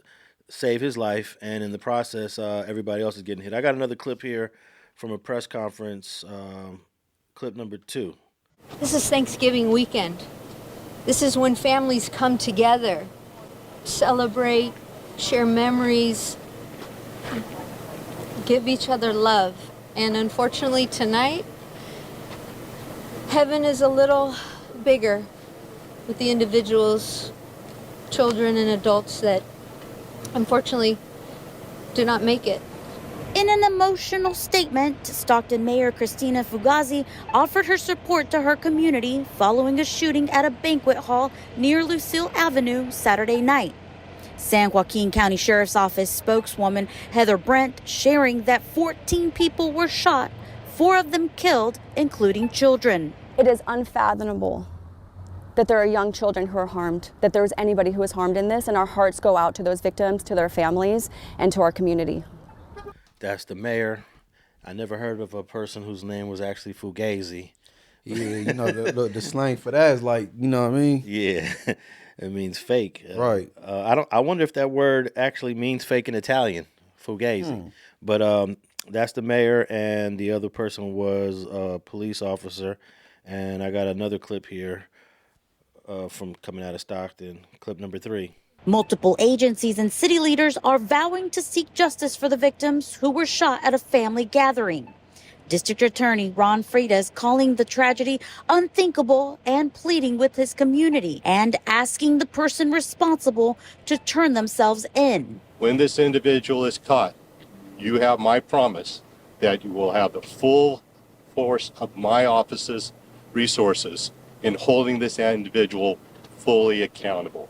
save his life, and in the process, everybody else is getting hit. I got another clip here from a press conference, clip number 2. This is Thanksgiving weekend. This is when families come together, celebrate, share memories, give each other love. And unfortunately tonight, heaven is a little bigger with the individuals, children and adults that unfortunately do not make it. In an emotional statement, Stockton Mayor Christina Fugazi offered her support to her community following a shooting at a banquet hall near Lucille Avenue Saturday night. San Joaquin County Sheriff's Office spokeswoman Heather Brent sharing that 14 people were shot, 4 of them killed, including children. It is unfathomable that there are young children who are harmed, that there is anybody who is harmed in this, and our hearts go out to those victims, to their families, and to our community. That's the mayor. I never heard of a person whose name was actually Fugazi. Yeah, you know, the slang for that is like, you know what I mean? Yeah, it means fake. Right. I wonder if that word actually means fake in Italian, Fugazi. But that's the mayor, and the other person was a police officer. And I got another clip here from coming out of Stockton, clip number 3. Multiple agencies and city leaders are vowing to seek justice for the victims who were shot at a family gathering. District Attorney Ron Freitas calling the tragedy unthinkable and pleading with his community and asking the person responsible to turn themselves in. When this individual is caught, you have my promise that you will have the full force of my office's resources in holding this individual fully accountable.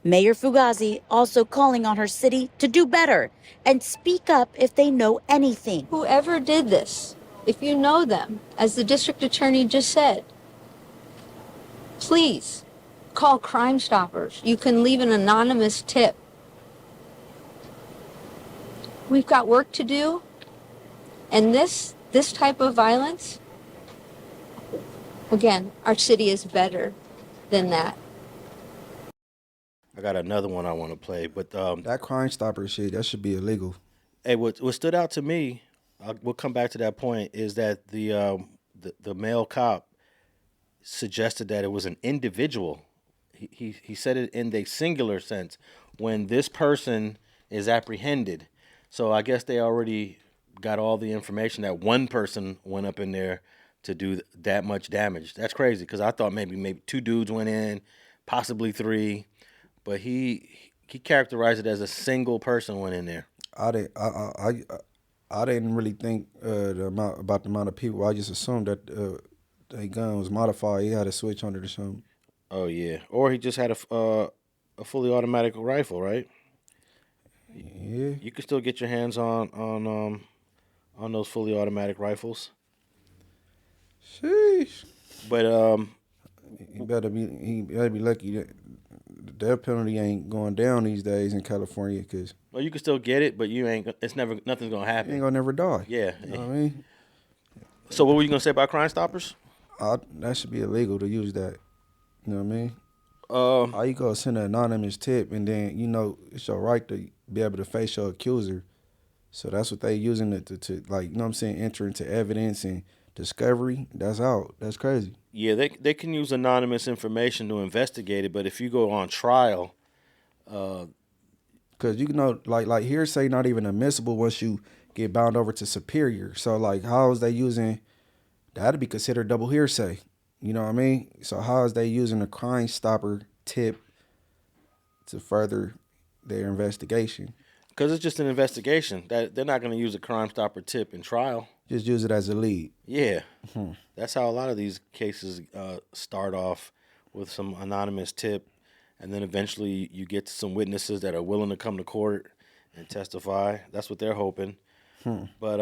Mayor Fugazi also calling on her city to do better and speak up if they know anything. Whoever did this, if you know them, as the district attorney just said, please call Crime Stoppers. You can leave an anonymous tip. We've got work to do, and this type of violence, again, our city is better than that. I got another one I want to play, but That Crime Stopper shit, that should be illegal. hey, what stood out to me, we'll come back to that point, is that the male cop suggested that it was an individual. He said it in the singular sense when this person is apprehended. So I guess they already got all the information that one person went up in there to do that much damage. That's crazy, because I thought maybe 2 dudes went in, possibly 3. But he characterized it as a single person went in there. I didn't really think about the amount of people. I just assumed that the gun was modified. He had a switch on it or something. Oh yeah, or he just had a fully automatic rifle, right? Yeah. You can still get your hands on those fully automatic rifles. Sheesh. But He better be lucky that the death penalty ain't going down these days in California, because well, you can still get it, but you ain't. Nothing's gonna you happen. ain't gonna never die. Yeah. You know what I mean? So what were you gonna say about Crime Stoppers? That should be illegal to use that. You know what I mean? How you go send an anonymous tip and then, it's your right to be able to face your accuser. So that's what they using it to like, you know what I'm saying, enter into evidence and discovery. That's out. That's crazy. Yeah, they can use anonymous information to investigate it, but if you go on trial, Because like hearsay not even admissible once you get bound over to superior. So like, how is they using that'd be considered double hearsay? You know what I mean? So how is they using a Crime Stopper tip to further their investigation? because it's just an investigation, that they're not going to use a Crime Stopper tip in trial. Just use it as a lead. Yeah, that's how a lot of these cases start off, with some anonymous tip, and then eventually you get to some witnesses that are willing to come to court and testify. That's what they're hoping. But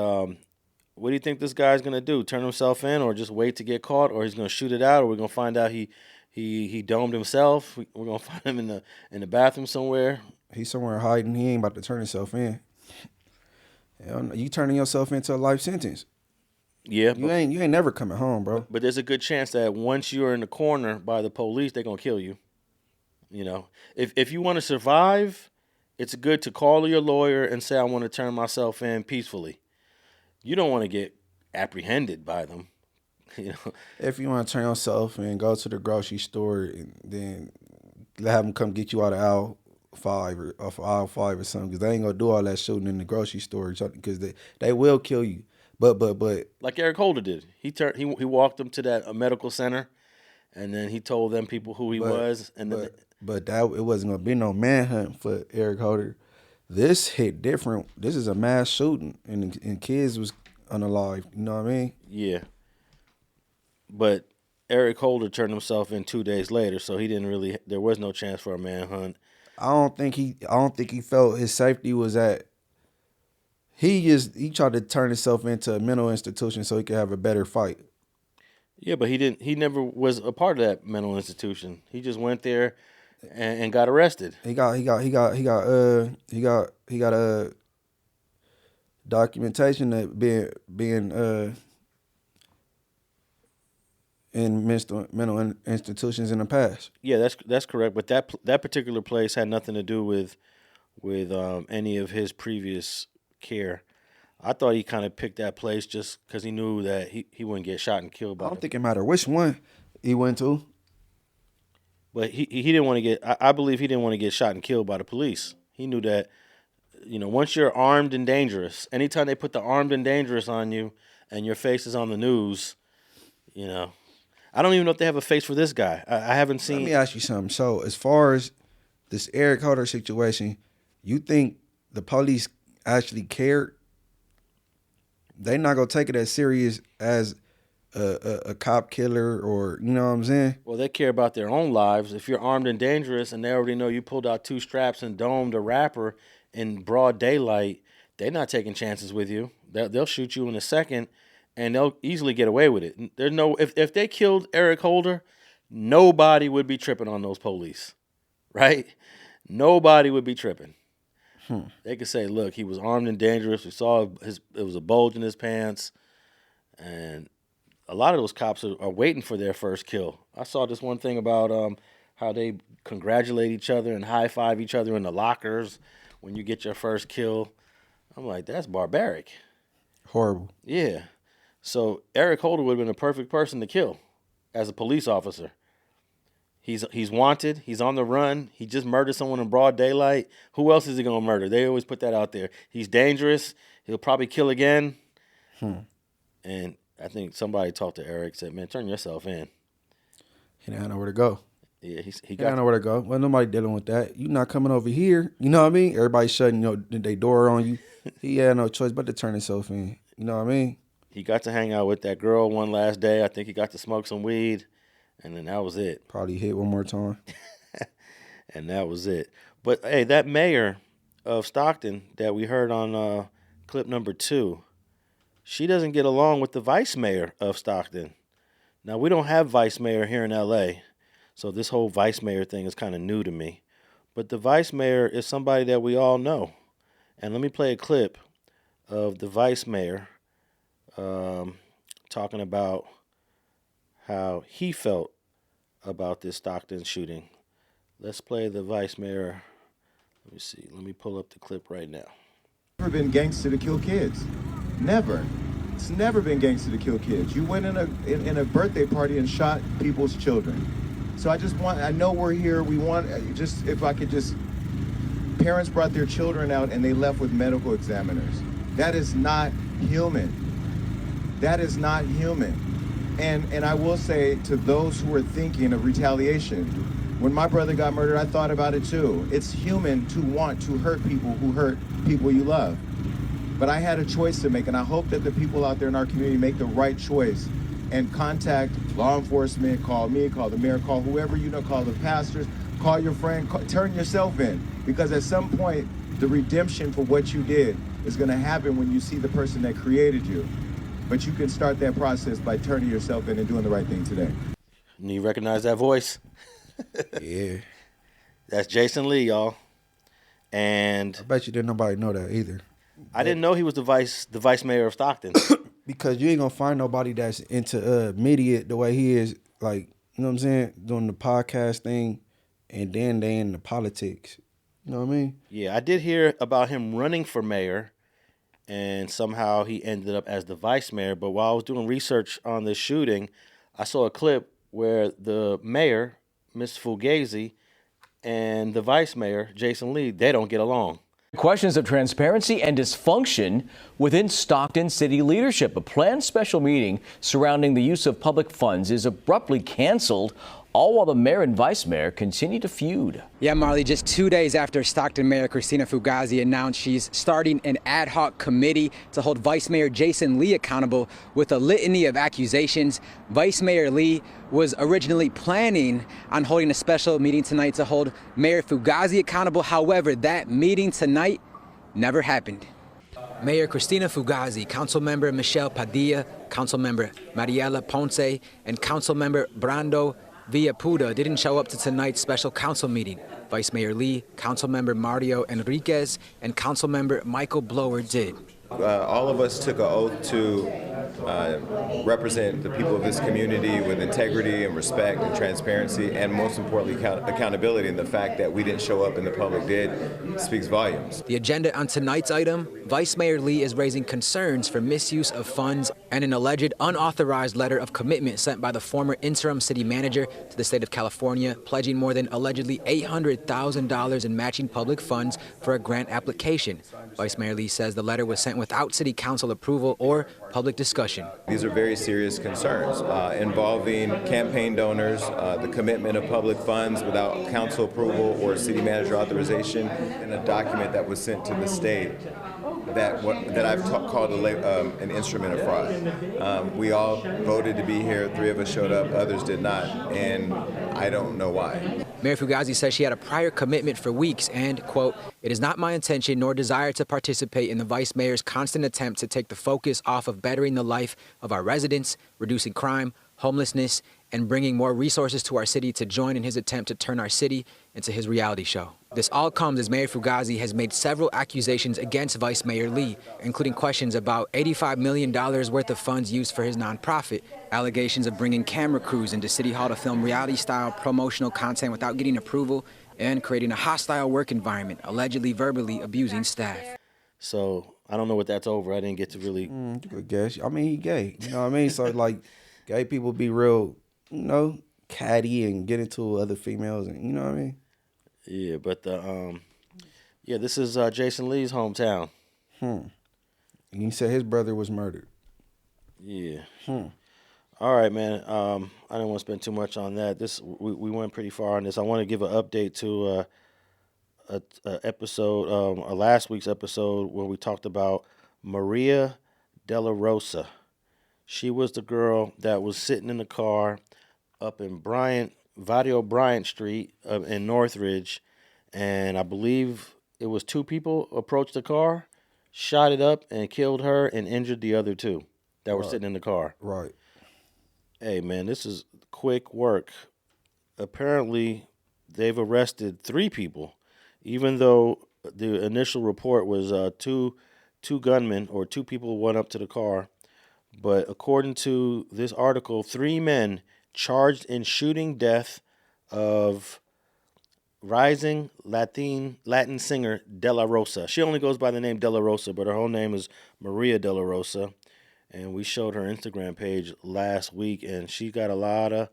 what do you think this guy's gonna do? Turn himself in, or just wait to get caught, or he's gonna shoot it out, or we're gonna find out he domed himself? We're gonna find him in the bathroom somewhere. He's somewhere hiding. He ain't about to turn himself in. You turning yourself into a life sentence. Yeah, You ain't never coming home, bro. but there's a good chance that once you're in the corner by the police, they're gonna kill you. You know, if you want to survive, it's good to call your lawyer and say, I want to turn myself in peacefully. You don't want to get apprehended by them. You know, If you want to turn yourself and go to the grocery store and then have them come get you out of aisle 5 or off aisle 5 or something, because they ain't gonna do all that shooting in the grocery store because they will kill you. But like Eric Holder did. He walked them to that medical center, and then he told them people who he was, and then but that it wasn't gonna be no manhunt for Eric Holder. This hit different. This is a mass shooting, and kids was unalive. You know what I mean? yeah. But Eric Holder turned himself in 2 days later, so he didn't really. There was no chance for a manhunt. I don't think he felt his safety was at. He tried to turn himself into a mental institution so he could have a better fight. Yeah, but he didn't. He never was a part of that mental institution. He just went there and got arrested. He got documentation that being in mental institutions in the past. Yeah, that's correct. But that particular place had nothing to do with any of his previous care. I thought he kind of picked that place just because he knew that he wouldn't get shot and killed by I don't think it matter which one he went to. But he didn't want to get. I believe he didn't want to get shot and killed by the police. He knew that, once you're armed and dangerous, anytime they put the armed and dangerous on you, and your face is on the news, I don't even know if they have a face for this guy. I haven't seen. Let me ask you something. So as far as this Eric Holder situation, you think the police actually cared? They not gonna take it as serious as a cop killer, or you know what I'm saying? Well, they care about their own lives. If you're armed and dangerous, and they already know you pulled out 2 straps and domed a rapper in broad daylight, they're not taking chances with you. They'll shoot you in a second, and they'll easily get away with it. There's no if they killed Eric Holder, nobody would be tripping on those police, right? Nobody would be tripping. They could say, look, he was armed and dangerous. We saw it was a bulge in his pants, and a lot of those cops are waiting for their first kill. I saw this one thing about how they congratulate each other and high five each other in the lockers when you get your first kill. I'm like, that's barbaric. Horrible. Yeah. So Eric Holder would have been a perfect person to kill as a police officer. He's wanted. He's on the run. He just murdered someone in broad daylight. Who else is he going to murder? They always put that out there. He's dangerous. He'll probably kill again. And I think somebody talked to Eric, said, man, turn yourself in. He didn't know where to go. Yeah, he He got didn't know where to go. Well, nobody dealing with that. You not coming over here. You know what I mean? Everybody shutting their door on you. He had no choice but to turn himself in. You know what I mean? He got to hang out with that girl one last day. I think he got to smoke some weed, and then that was it. Probably hit one more time. And that was it. But, hey, that mayor of Stockton that we heard on clip number 2, she doesn't get along with the vice mayor of Stockton. Now, we don't have vice mayor here in L.A., so this whole vice mayor thing is kind of new to me. But the vice mayor is somebody that we all know. And let me play a clip of the vice mayor talking about how he felt about this Stockton shooting. Let's play the vice mayor. Let me see. Let me pull up the clip right now. Never been gangster to kill kids. Never. It's never been gangster to kill kids. You went in a birthday party and shot people's children. So I know we're here. We want, if I could just, parents brought their children out and they left with medical examiners. That is not human. That is not human. And I will say to those who are thinking of retaliation, when my brother got murdered, I thought about it too. It's human to want to hurt people who hurt people you love. But I had a choice to make, and I hope that the people out there in our community make the right choice and contact law enforcement, call me, call the mayor, call whoever you know, call the pastors, call your friend, turn yourself in. Because at some point, the redemption for what you did is gonna happen when you see the person that created you. But you can start that process by turning yourself in and doing the right thing today. And you recognize that voice? Yeah. That's Jason Lee, y'all. And I bet you didn't nobody know that either. I didn't know he was the vice mayor of Stockton. Because you ain't gonna find nobody that's into media the way he is, like, you know what I'm saying, doing the podcast thing, and then they in the politics. You know what I mean? Yeah, I did hear about him running for mayor, and somehow he ended up as the vice mayor. But while I was doing research on this shooting, I saw a clip where the mayor, Ms. Fugazi, and the vice mayor, Jason Lee, they don't get along. Questions of transparency and dysfunction within Stockton city leadership. A planned special meeting surrounding the use of public funds is abruptly canceled, all while the mayor and vice mayor continue to feud. Yeah, Marley, just 2 days after Stockton Mayor Christina Fugazi announced she's starting an ad hoc committee to hold Vice Mayor Jason Lee accountable with a litany of accusations. Vice Mayor Lee was originally planning on holding a special meeting tonight to hold Mayor Fugazi accountable. However, that meeting tonight never happened. Mayor Christina Fugazi, Councilmember Michelle Padilla, Councilmember Mariela Ponce, and Councilmember Brando Villapuda didn't show up to tonight's special council meeting. Vice Mayor Lee, Councilmember Mario Enriquez, and Councilmember Michael Blower did. All of us took an oath to represent the people of this community with integrity and respect and transparency, and most importantly, accountability. And the fact that we didn't show up and the public did speaks volumes. The agenda on tonight's item, Vice Mayor Lee is raising concerns for misuse of funds and an alleged unauthorized letter of commitment sent by the former interim city manager to the state of California, pledging more than allegedly $800,000 in matching public funds for a grant application. Vice Mayor Lee says the letter was sent without city council approval or public discussion. These are very serious concerns involving campaign donors, the commitment of public funds without council approval or city manager authorization, and a document that was sent to the state that I've called an instrument of fraud. We all voted to be here. 3 of us showed up, others did not, and I don't know why. Mayor Fugazi says she had a prior commitment for weeks and, quote, "It is not my intention nor desire to participate in the vice mayor's constant attempt to take the focus off of bettering the life of our residents, reducing crime, homelessness, and bringing more resources to our city to join in his attempt to turn our city into his reality show." This all comes as Mayor Fugazi has made several accusations against Vice Mayor Lee, including questions about $85 million worth of funds used for his nonprofit, allegations of bringing camera crews into City Hall to film reality-style promotional content without getting approval, and creating a hostile work environment, allegedly verbally abusing staff. So I don't know what that's over. I didn't get to really... Good guess. I mean, he gay. You know what I mean? So, like, gay people be real, you know, catty and get into other females, and you know what I mean? Yeah, but this is Jason Lee's hometown. And he said his brother was murdered. Yeah. All right, man. I don't want to spend too much on that. We went pretty far on this. I want to give an update to a last week's episode where we talked about Maria De La Rosa. She was the girl that was sitting in the car up in Bryant Street in Northridge, and I believe it was 2 people approached the car, shot it up, and killed her and injured the other 2 that were sitting in the car. Right. Hey, man, this is quick work. Apparently, they've arrested 3 people, even though the initial report was two gunmen or 2 people went up to the car. But according to this article, 3 men charged in shooting death of rising Latin singer De La Rosa. She only goes by the name De La Rosa, but her whole name is Maria De La Rosa. And we showed her Instagram page last week, and she got a lot of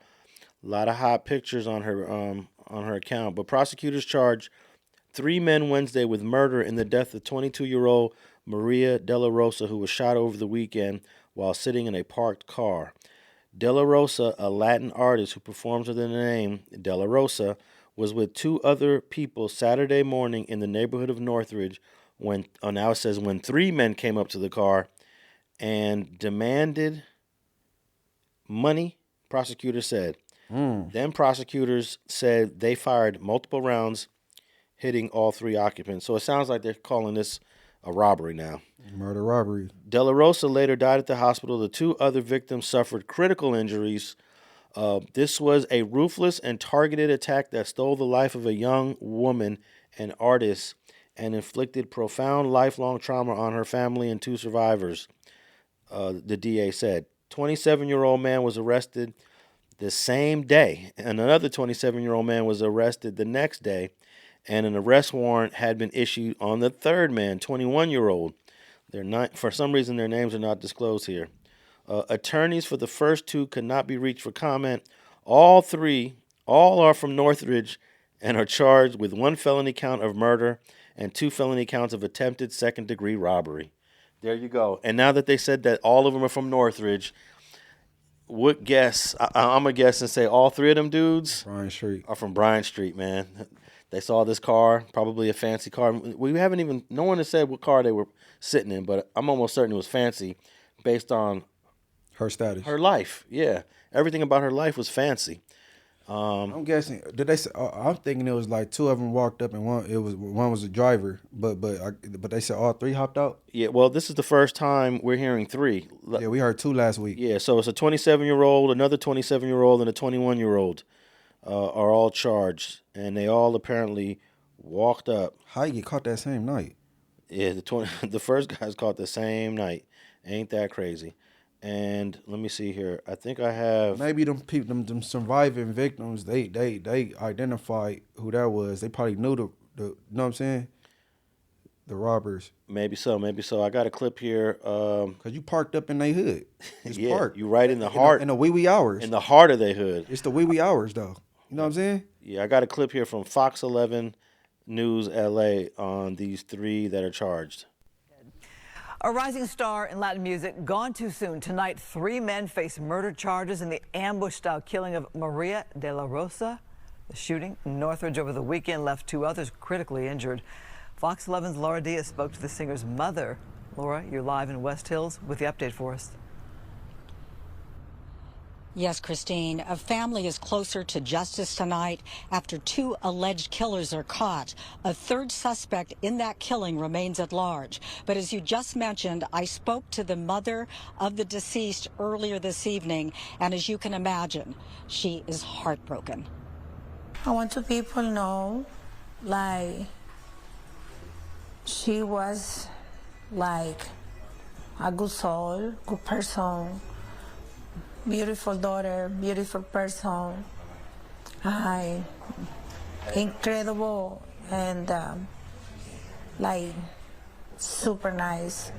hot pictures on her account. But prosecutors charged 3 men Wednesday with murder in the death of 22-year-old Maria De La Rosa, who was shot over the weekend while sitting in a parked car. De La Rosa, a Latin artist who performs under the name De La Rosa, was with 2 other people Saturday morning in the neighborhood of Northridge when 3 men came up to the car and demanded money, prosecutors said. Then prosecutors said they fired multiple rounds, hitting all 3 occupants. So it sounds like they're calling this a robbery now. Murder robbery. De La Rosa later died at the hospital. The 2 other victims suffered critical injuries. This was a ruthless and targeted attack that stole the life of a young woman and artist and inflicted profound lifelong trauma on her family and 2 survivors, the DA said. 27-year-old man was arrested the same day, and another 27-year-old man was arrested the next day, and an arrest warrant had been issued on the 3rd man, 21-year-old. They're not, for some reason, their names are not disclosed here. Attorneys for the first 2 could not be reached for comment. All are from Northridge and are charged with 1 felony count of murder and 2 felony counts of attempted second-degree robbery. There you go. And now that they said that all of them are from Northridge, I'm going to guess and say all 3 of them dudes Bryant Street. are from Bryant Street, man. They saw this car, probably a fancy car. No one has said what car they were sitting in, but I'm almost certain it was fancy based on Her status. her life. Yeah. Everything about her life was fancy. I'm guessing. Did they say? I'm thinking it was like 2 of them walked up and one was a driver, but they said all 3 hopped out. Yeah, well, this is the first time we're hearing 3. Yeah, we heard 2 last week. Yeah, so it's a 27-year-old, another 27-year-old, and a 21-year-old are all charged, and they all apparently walked up. How you get caught that same night? Yeah, the first guy's caught the same night. Ain't that crazy? And let me see here. I think I have maybe them people, them surviving victims. They identified who that was. They probably knew the you know what I'm saying? The robbers. Maybe so. I got a clip here. Cause you parked up in their hood. It's yeah, parked. You right in the heart. In the wee hours. In the heart of their hood. It's the wee hours though. You know what I'm saying? Yeah, I got a clip here from Fox 11 News LA on these 3 that are charged. A rising star in Latin music gone too soon. Tonight, 3 men face murder charges in the ambush-style killing of Maria De La Rosa. The shooting in Northridge over the weekend left 2 others critically injured. Fox 11's Laura Diaz spoke to the singer's mother. Laura, you're live in West Hills with the update for us. Yes, Christine, a family is closer to justice tonight after 2 alleged killers are caught. A 3rd suspect in that killing remains at large. But as you just mentioned, I spoke to the mother of the deceased earlier this evening, and as you can imagine, she is heartbroken. I want to people know, like, she was like a good soul, good person. Beautiful daughter, beautiful person, incredible and like super nice.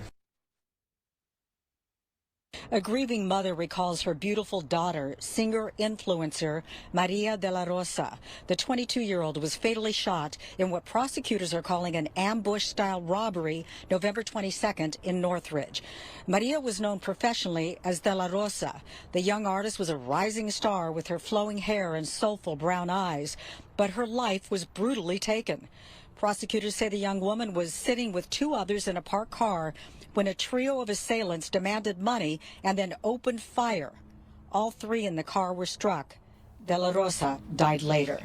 A grieving mother recalls her beautiful daughter, singer-influencer Maria De La Rosa. The 22-year-old was fatally shot in what prosecutors are calling an ambush-style robbery November 22nd in Northridge. Maria was known professionally as De La Rosa. The young artist was a rising star with her flowing hair and soulful brown eyes, but her life was brutally taken. Prosecutors say the young woman was sitting with 2 others in a parked car when a trio of assailants demanded money and then opened fire. All 3 in the car were struck. De La Rosa died later.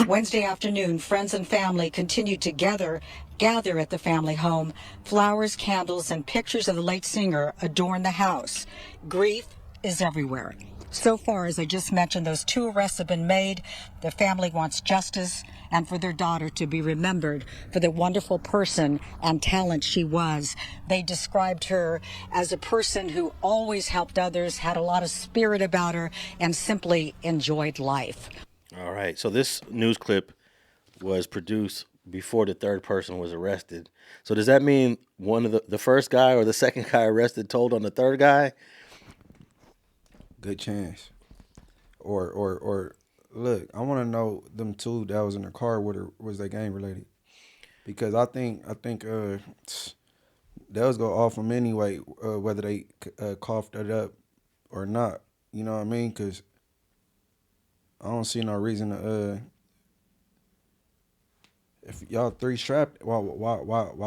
Wednesday afternoon, friends and family continued to gather at the family home. Flowers, candles, and pictures of the late singer adorn the house. Grief is everywhere. So far, as I just mentioned, those 2 arrests have been made. The family wants justice and for their daughter to be remembered for the wonderful person and talent she was. They described her as a person who always helped others, had a lot of spirit about her, and simply enjoyed life. All right. So this news clip was produced before the third person was arrested. So does that mean one of the first guy or the second guy arrested told on the third guy? Good chance. Or look, I want to know them two that was in the car with her, was they gang related? Because I think they'll go off them anyway, whether they coughed it up or not. You know what I mean? Because I don't see no reason to. If y'all three strapped, why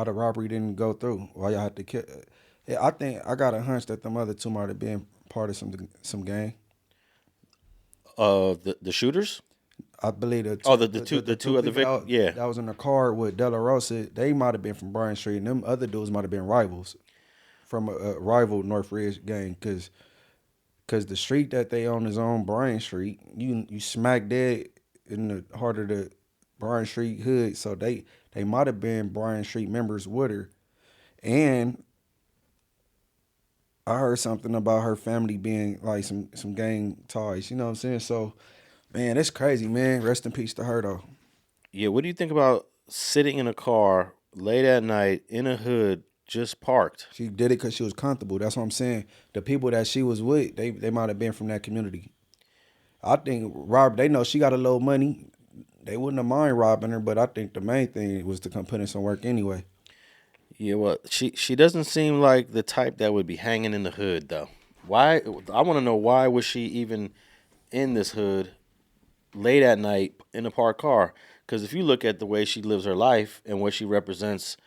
the robbery didn't go through? Why y'all had to kill? Yeah, I think I got a hunch that them other two might have been part of some gang. The shooters? I believe the two other victims. Yeah, that was in the car with De La Rosa. They might have been from Bryant Street, and them other dudes might have been rivals from a rival Northridge gang. Cause the street that they on is on Bryant Street. You smack dead in the heart of the Bryant Street hood. So they might have been Bryant Street members with her, and I heard something about her family being like some gang ties. You know what I'm saying? So, man, that's crazy, man. Rest in peace to her, though. Yeah, what do you think about sitting in a car late at night in a hood just parked? She did it because she was comfortable. That's what I'm saying. The people that she was with, they might have been from that community. I think they know she got a little money. They wouldn't have mind robbing her, but I think the main thing was to come put in some work anyway. Yeah, well, she doesn't seem like the type that would be hanging in the hood, though. Why? I want to know, why was she even in this hood late at night in a parked car? Because if you look at the way she lives her life and what she represents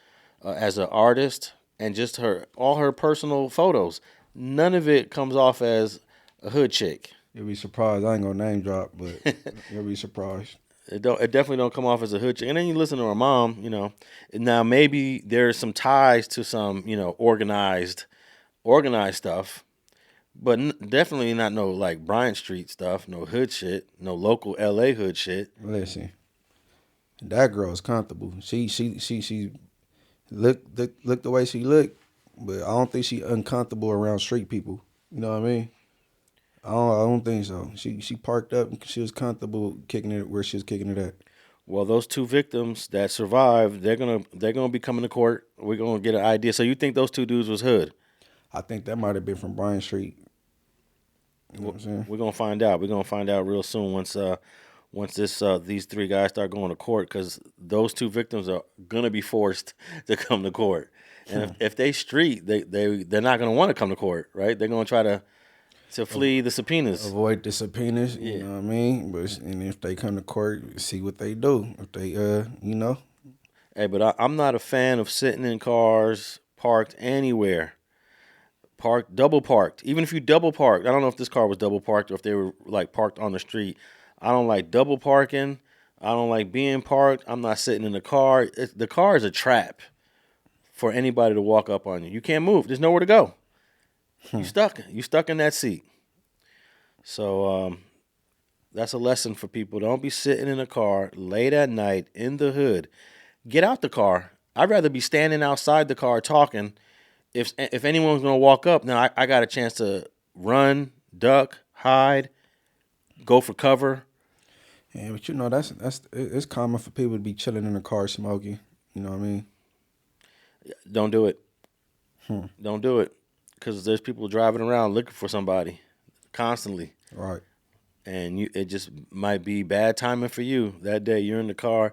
as an artist and just all her personal photos, none of it comes off as a hood chick. You'll be surprised. I ain't gonna name drop, but you'll be surprised. It definitely don't come off as a hood chick. And then you listen to her mom, you know. Now maybe there's some ties to some, you know, organized stuff, but definitely not no like Bryant Street stuff, no hood shit, no local LA hood shit. Listen, that girl is comfortable. She look the way she look, but I don't think she uncomfortable around street people. You know what I mean? I don't think so. She parked up and she was comfortable kicking it where she was kicking it at. Well, those two victims that survived, they're gonna be coming to court. We're gonna get an idea. So you think those two dudes was hood? I think that might have been from Bryant Street. You know what I'm saying? We're gonna find out. We're gonna find out real soon once these three guys start going to court, because those two victims are gonna be forced to come to court. And if they street, they're not gonna want to come to court, right? They're gonna try to flee the subpoenas. Avoid the subpoenas, you know what I mean? And if they come to court, see what they do. If they, you know. Hey, but I'm not a fan of sitting in cars parked anywhere. Double parked. Even if you double parked. I don't know if this car was double parked or if they were like parked on the street. I don't like double parking. I don't like being parked. I'm not sitting in the car. The car is a trap for anybody to walk up on you. You can't move. There's nowhere to go. You stuck in that seat. So that's a lesson for people. Don't be sitting in a car late at night in the hood. Get out the car. I'd rather be standing outside the car talking. If anyone's gonna walk up, now I got a chance to run, duck, hide, go for cover. Yeah, but you know it's common for people to be chilling in the car smoking. You know what I mean? Don't do it. Don't do it. Because there's people driving around looking for somebody constantly. Right. And it just might be bad timing for you. That day you're in the car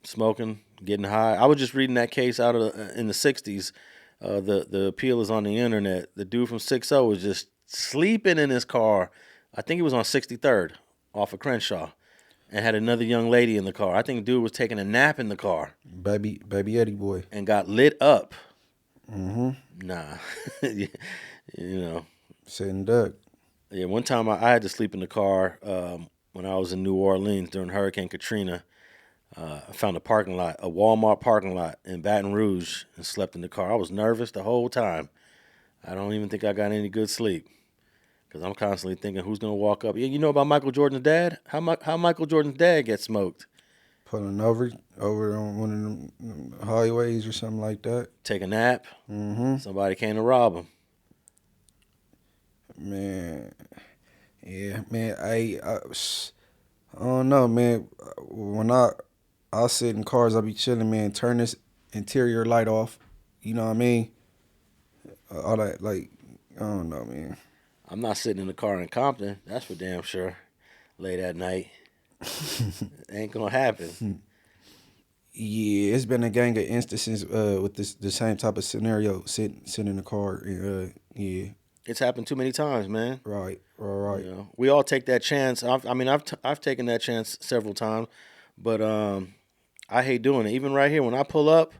smoking, getting high. I was just reading that case out of in the 60s. The appeal is on the internet. The dude from 6-0 was just sleeping in his car. I think he was on 63rd off of Crenshaw and had another young lady in the car. I think the dude was taking a nap in the car. Baby Eddie boy. And got lit up. Mm-hmm. Nah. You know. Sitting duck. Yeah, one time I had to sleep in the car when I was in New Orleans during Hurricane Katrina. I found a Walmart parking lot in Baton Rouge, and slept in the car. I was nervous the whole time. I don't even think I got any good sleep because I'm constantly thinking, who's going to walk up? Yeah, you know about Michael Jordan's dad? How Michael Jordan's dad gets smoked? Pulling over on one of them highways or something like that. Take a nap. Mm-hmm. Somebody came to rob him. Man, yeah, man. I I don't know, man. When I sit in cars, I be chilling, man. Turn this interior light off. You know what I mean? All that, like, I don't know, man. I'm not sitting in the car in Compton. That's for damn sure. Late at night. Ain't gonna happen. Yeah, it's been a gang of instances with the same type of scenario. Sitting in the car. Yeah. It's happened too many times, man. Right. You know, we all take that chance. I've taken that chance several times, but I hate doing it. Even right here, when I pull up,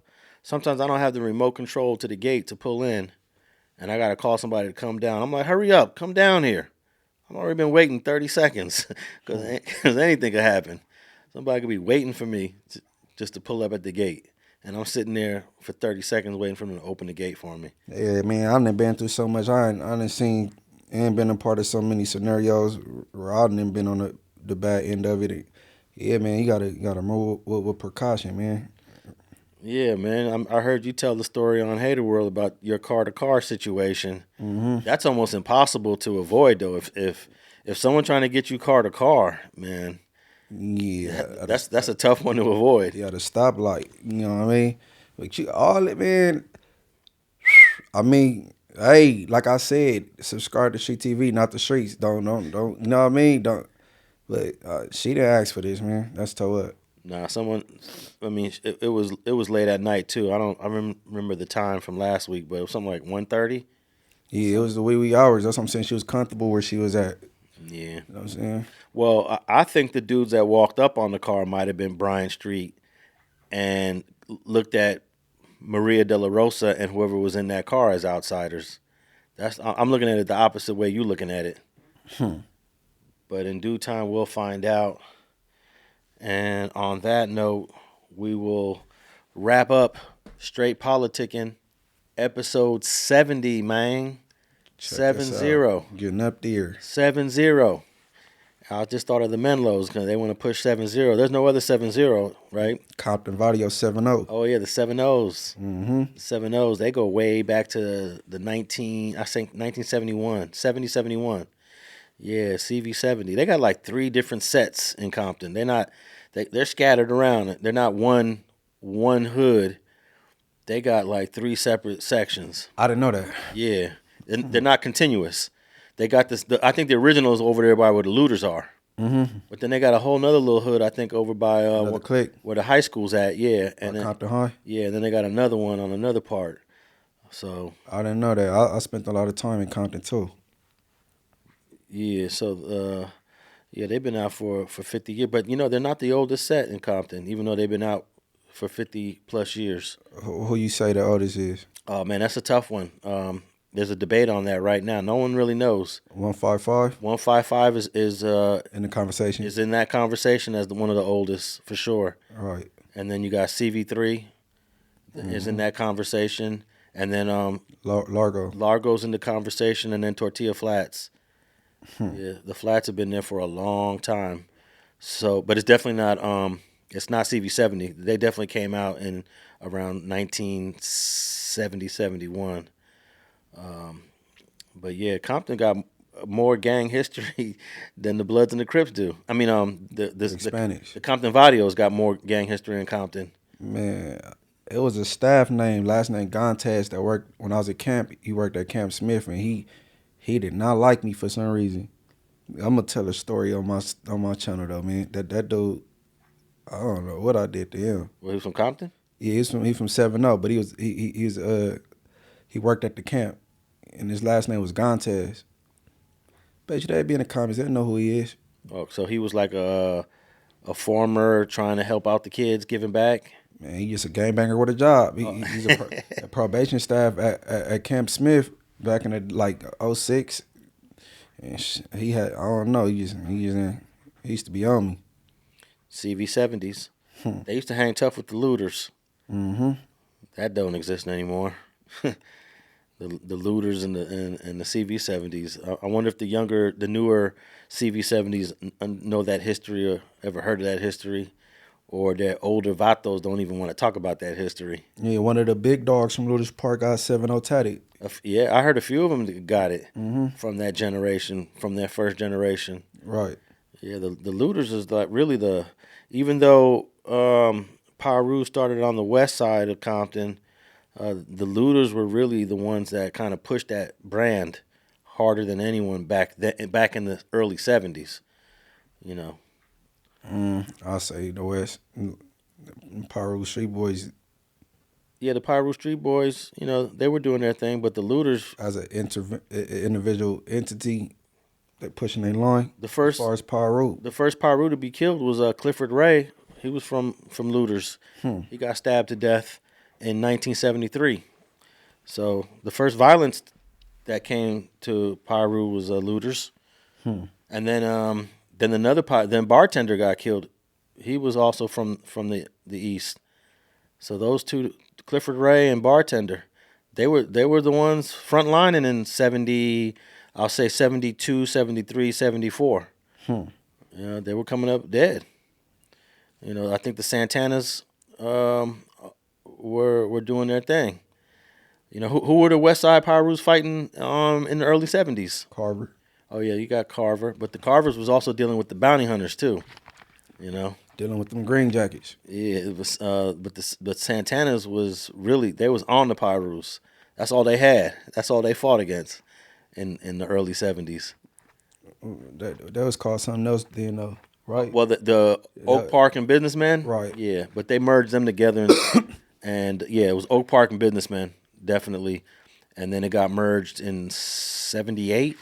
sometimes I don't have the remote control to the gate to pull in, and I gotta call somebody to come down. I'm like, hurry up, come down here. I've already been waiting 30 seconds because anything could happen. Somebody could be waiting for me just to pull up at the gate, and I'm sitting there for 30 seconds waiting for them to open the gate for me. Yeah, man, I done been through so much. I done seen and been a part of so many scenarios where I done been on the bad end of it. Yeah, man, you gotta move with precaution, man. Yeah, man. I heard you tell the story on Hater World about your car-to-car situation. That's almost impossible to avoid, though. If someone trying to get you car-to-car, man, yeah, that's a tough one to avoid. Yeah, the stoplight. You know what I mean? But you all it, man. I mean, hey, like I said, subscribe to StreetTV, not the streets. Don't. You know what I mean? Don't. But she didn't ask for this, man. That's toe up. Nah, it was late at night too. I remember the time from last week, but it was something like 1:30. Yeah, it was the wee hours. That's what I'm saying. She was comfortable where she was at. Yeah. You know what I'm saying? Well, I think the dudes that walked up on the car might have been Bryant Street and looked at Maria De La Rosa and whoever was in that car as outsiders. I'm looking at it the opposite way you looking at it. But in due time, we'll find out. And on that note, we will wrap up Straight Politicking, episode 70, man. 70. Getting up there. 70. I just thought of the Menlos because they want to push 70. There's no other 70, right? Compton Video 70. Oh, yeah, the 70s. Mm-hmm. 70s, they go way back to the 1971, 70-71. Yeah, CV70. They got like 3 different sets in Compton. They're scattered around. They're not one hood. They got like 3 separate sections. I didn't know that. Yeah. They're not continuous. They got this. I think the original is over there by where the looters are. Mm-hmm. But then they got a whole nother little hood, I think, over by where the high school's at. Yeah. And then, Compton High? Yeah, and then they got another one on another part. So I didn't know that. I spent a lot of time in Compton too. Yeah, so they've been out for 50 years. But, they're not the oldest set in Compton, even though they've been out for 50 plus years. Who you say the oldest is? Oh, man, that's a tough one. There's a debate on that right now. No one really knows. 155? 155 is in the conversation. Is in that conversation as one of the oldest for sure. Right. And then you got CV3 is in that conversation, and then Largo's in the conversation, and then Tortilla Flats. Yeah, the Flats have been there for a long time. So, but it's definitely not. It's not CV70. They definitely came out in around 1970, 71. But yeah, Compton got more gang history than the Bloods and the Crips do. I mean, the Compton Vadio's got more gang history in Compton. Man, it was a staff name, last name Gontas, that worked when I was at camp. He worked at Camp Smith, and he did not like me for some reason. I'm gonna tell a story on my channel though, man. That dude, I don't know what I did to him. Well, he was from Compton? Yeah, he's from 7-0, but he worked at the camp, and his last name was Gontas. Bet you they'd be in the comments. They don't know who he is. Oh, so he was like a former trying to help out the kids, giving back? Man, he's just a gangbanger with a job. He's a probation staff at Camp Smith back in the 06. And he had, I don't know, he used to be on me. CV70s. They used to hang tough with the looters. Mm-hmm. That don't exist anymore. The looters and the CV70s. I wonder if the newer CV70s know that history or ever heard of that history, or their older vatos don't even want to talk about that history. Yeah, one of the big dogs from Looters Park got 7-0 tatted. Yeah, I heard a few of them got it from that generation, from their first generation. Right. Yeah, the looters is like really even though Piru started on the west side of Compton, the looters were really the ones that kind of pushed that brand harder than anyone back in the early 70s, you know. I'll say the West. Piru Street Boys. Yeah, the Piru Street Boys, you know, they were doing their thing, but the looters, as an individual entity, they pushing their line. As far as Piru, the first Piru to be killed was Clifford Ray. He was from looters. He got stabbed to death in 1973. So the first violence that came to Piru was looters, and then then bartender got killed. He was also from the east. So those two, Clifford Ray and bartender, they were the ones frontlining in 70. I'll say 72, 73, 74. You know, they were coming up dead. You know, I think the Santanas were doing their thing. You know, who were the West Side Pirus fighting in the early 70s? Carver. Oh, yeah, you got Carver. But the Carvers was also dealing with the bounty hunters, too. You know? Dealing with them green jackets. Yeah, it was, but Santanas was really, they was on the Pirus. That's all they had. That's all they fought against in the early 70s. That was called something else then, though, right? Well, the Oak Park and Businessmen? Right. Yeah, but they merged them together, and yeah, it was Oak Park and Businessmen. Definitely. And then it got merged in 78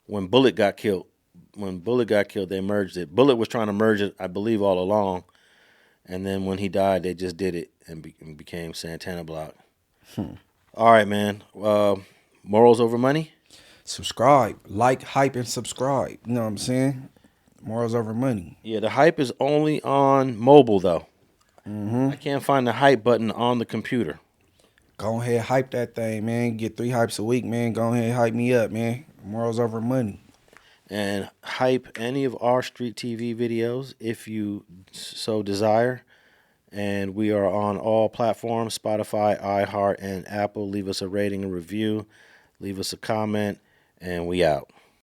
when Bullet got killed. When Bullet got killed, they merged it. Bullet was trying to merge it, I believe, all along. And then when he died, they just did it and became Santana Block. All right, man. Morals over money? Subscribe. Like, hype, and subscribe. You know what I'm saying? Morals over money. Yeah, the hype is only on mobile, though. I can't find the hype button on the computer. Go ahead, hype that thing, man. Get 3 hypes a week, man. Go ahead, hype me up, man. Morals over money. And hype any of our Street TV videos if you so desire. And we are on all platforms, Spotify, iHeart, and Apple. Leave us a rating and review. Leave us a comment, and we out.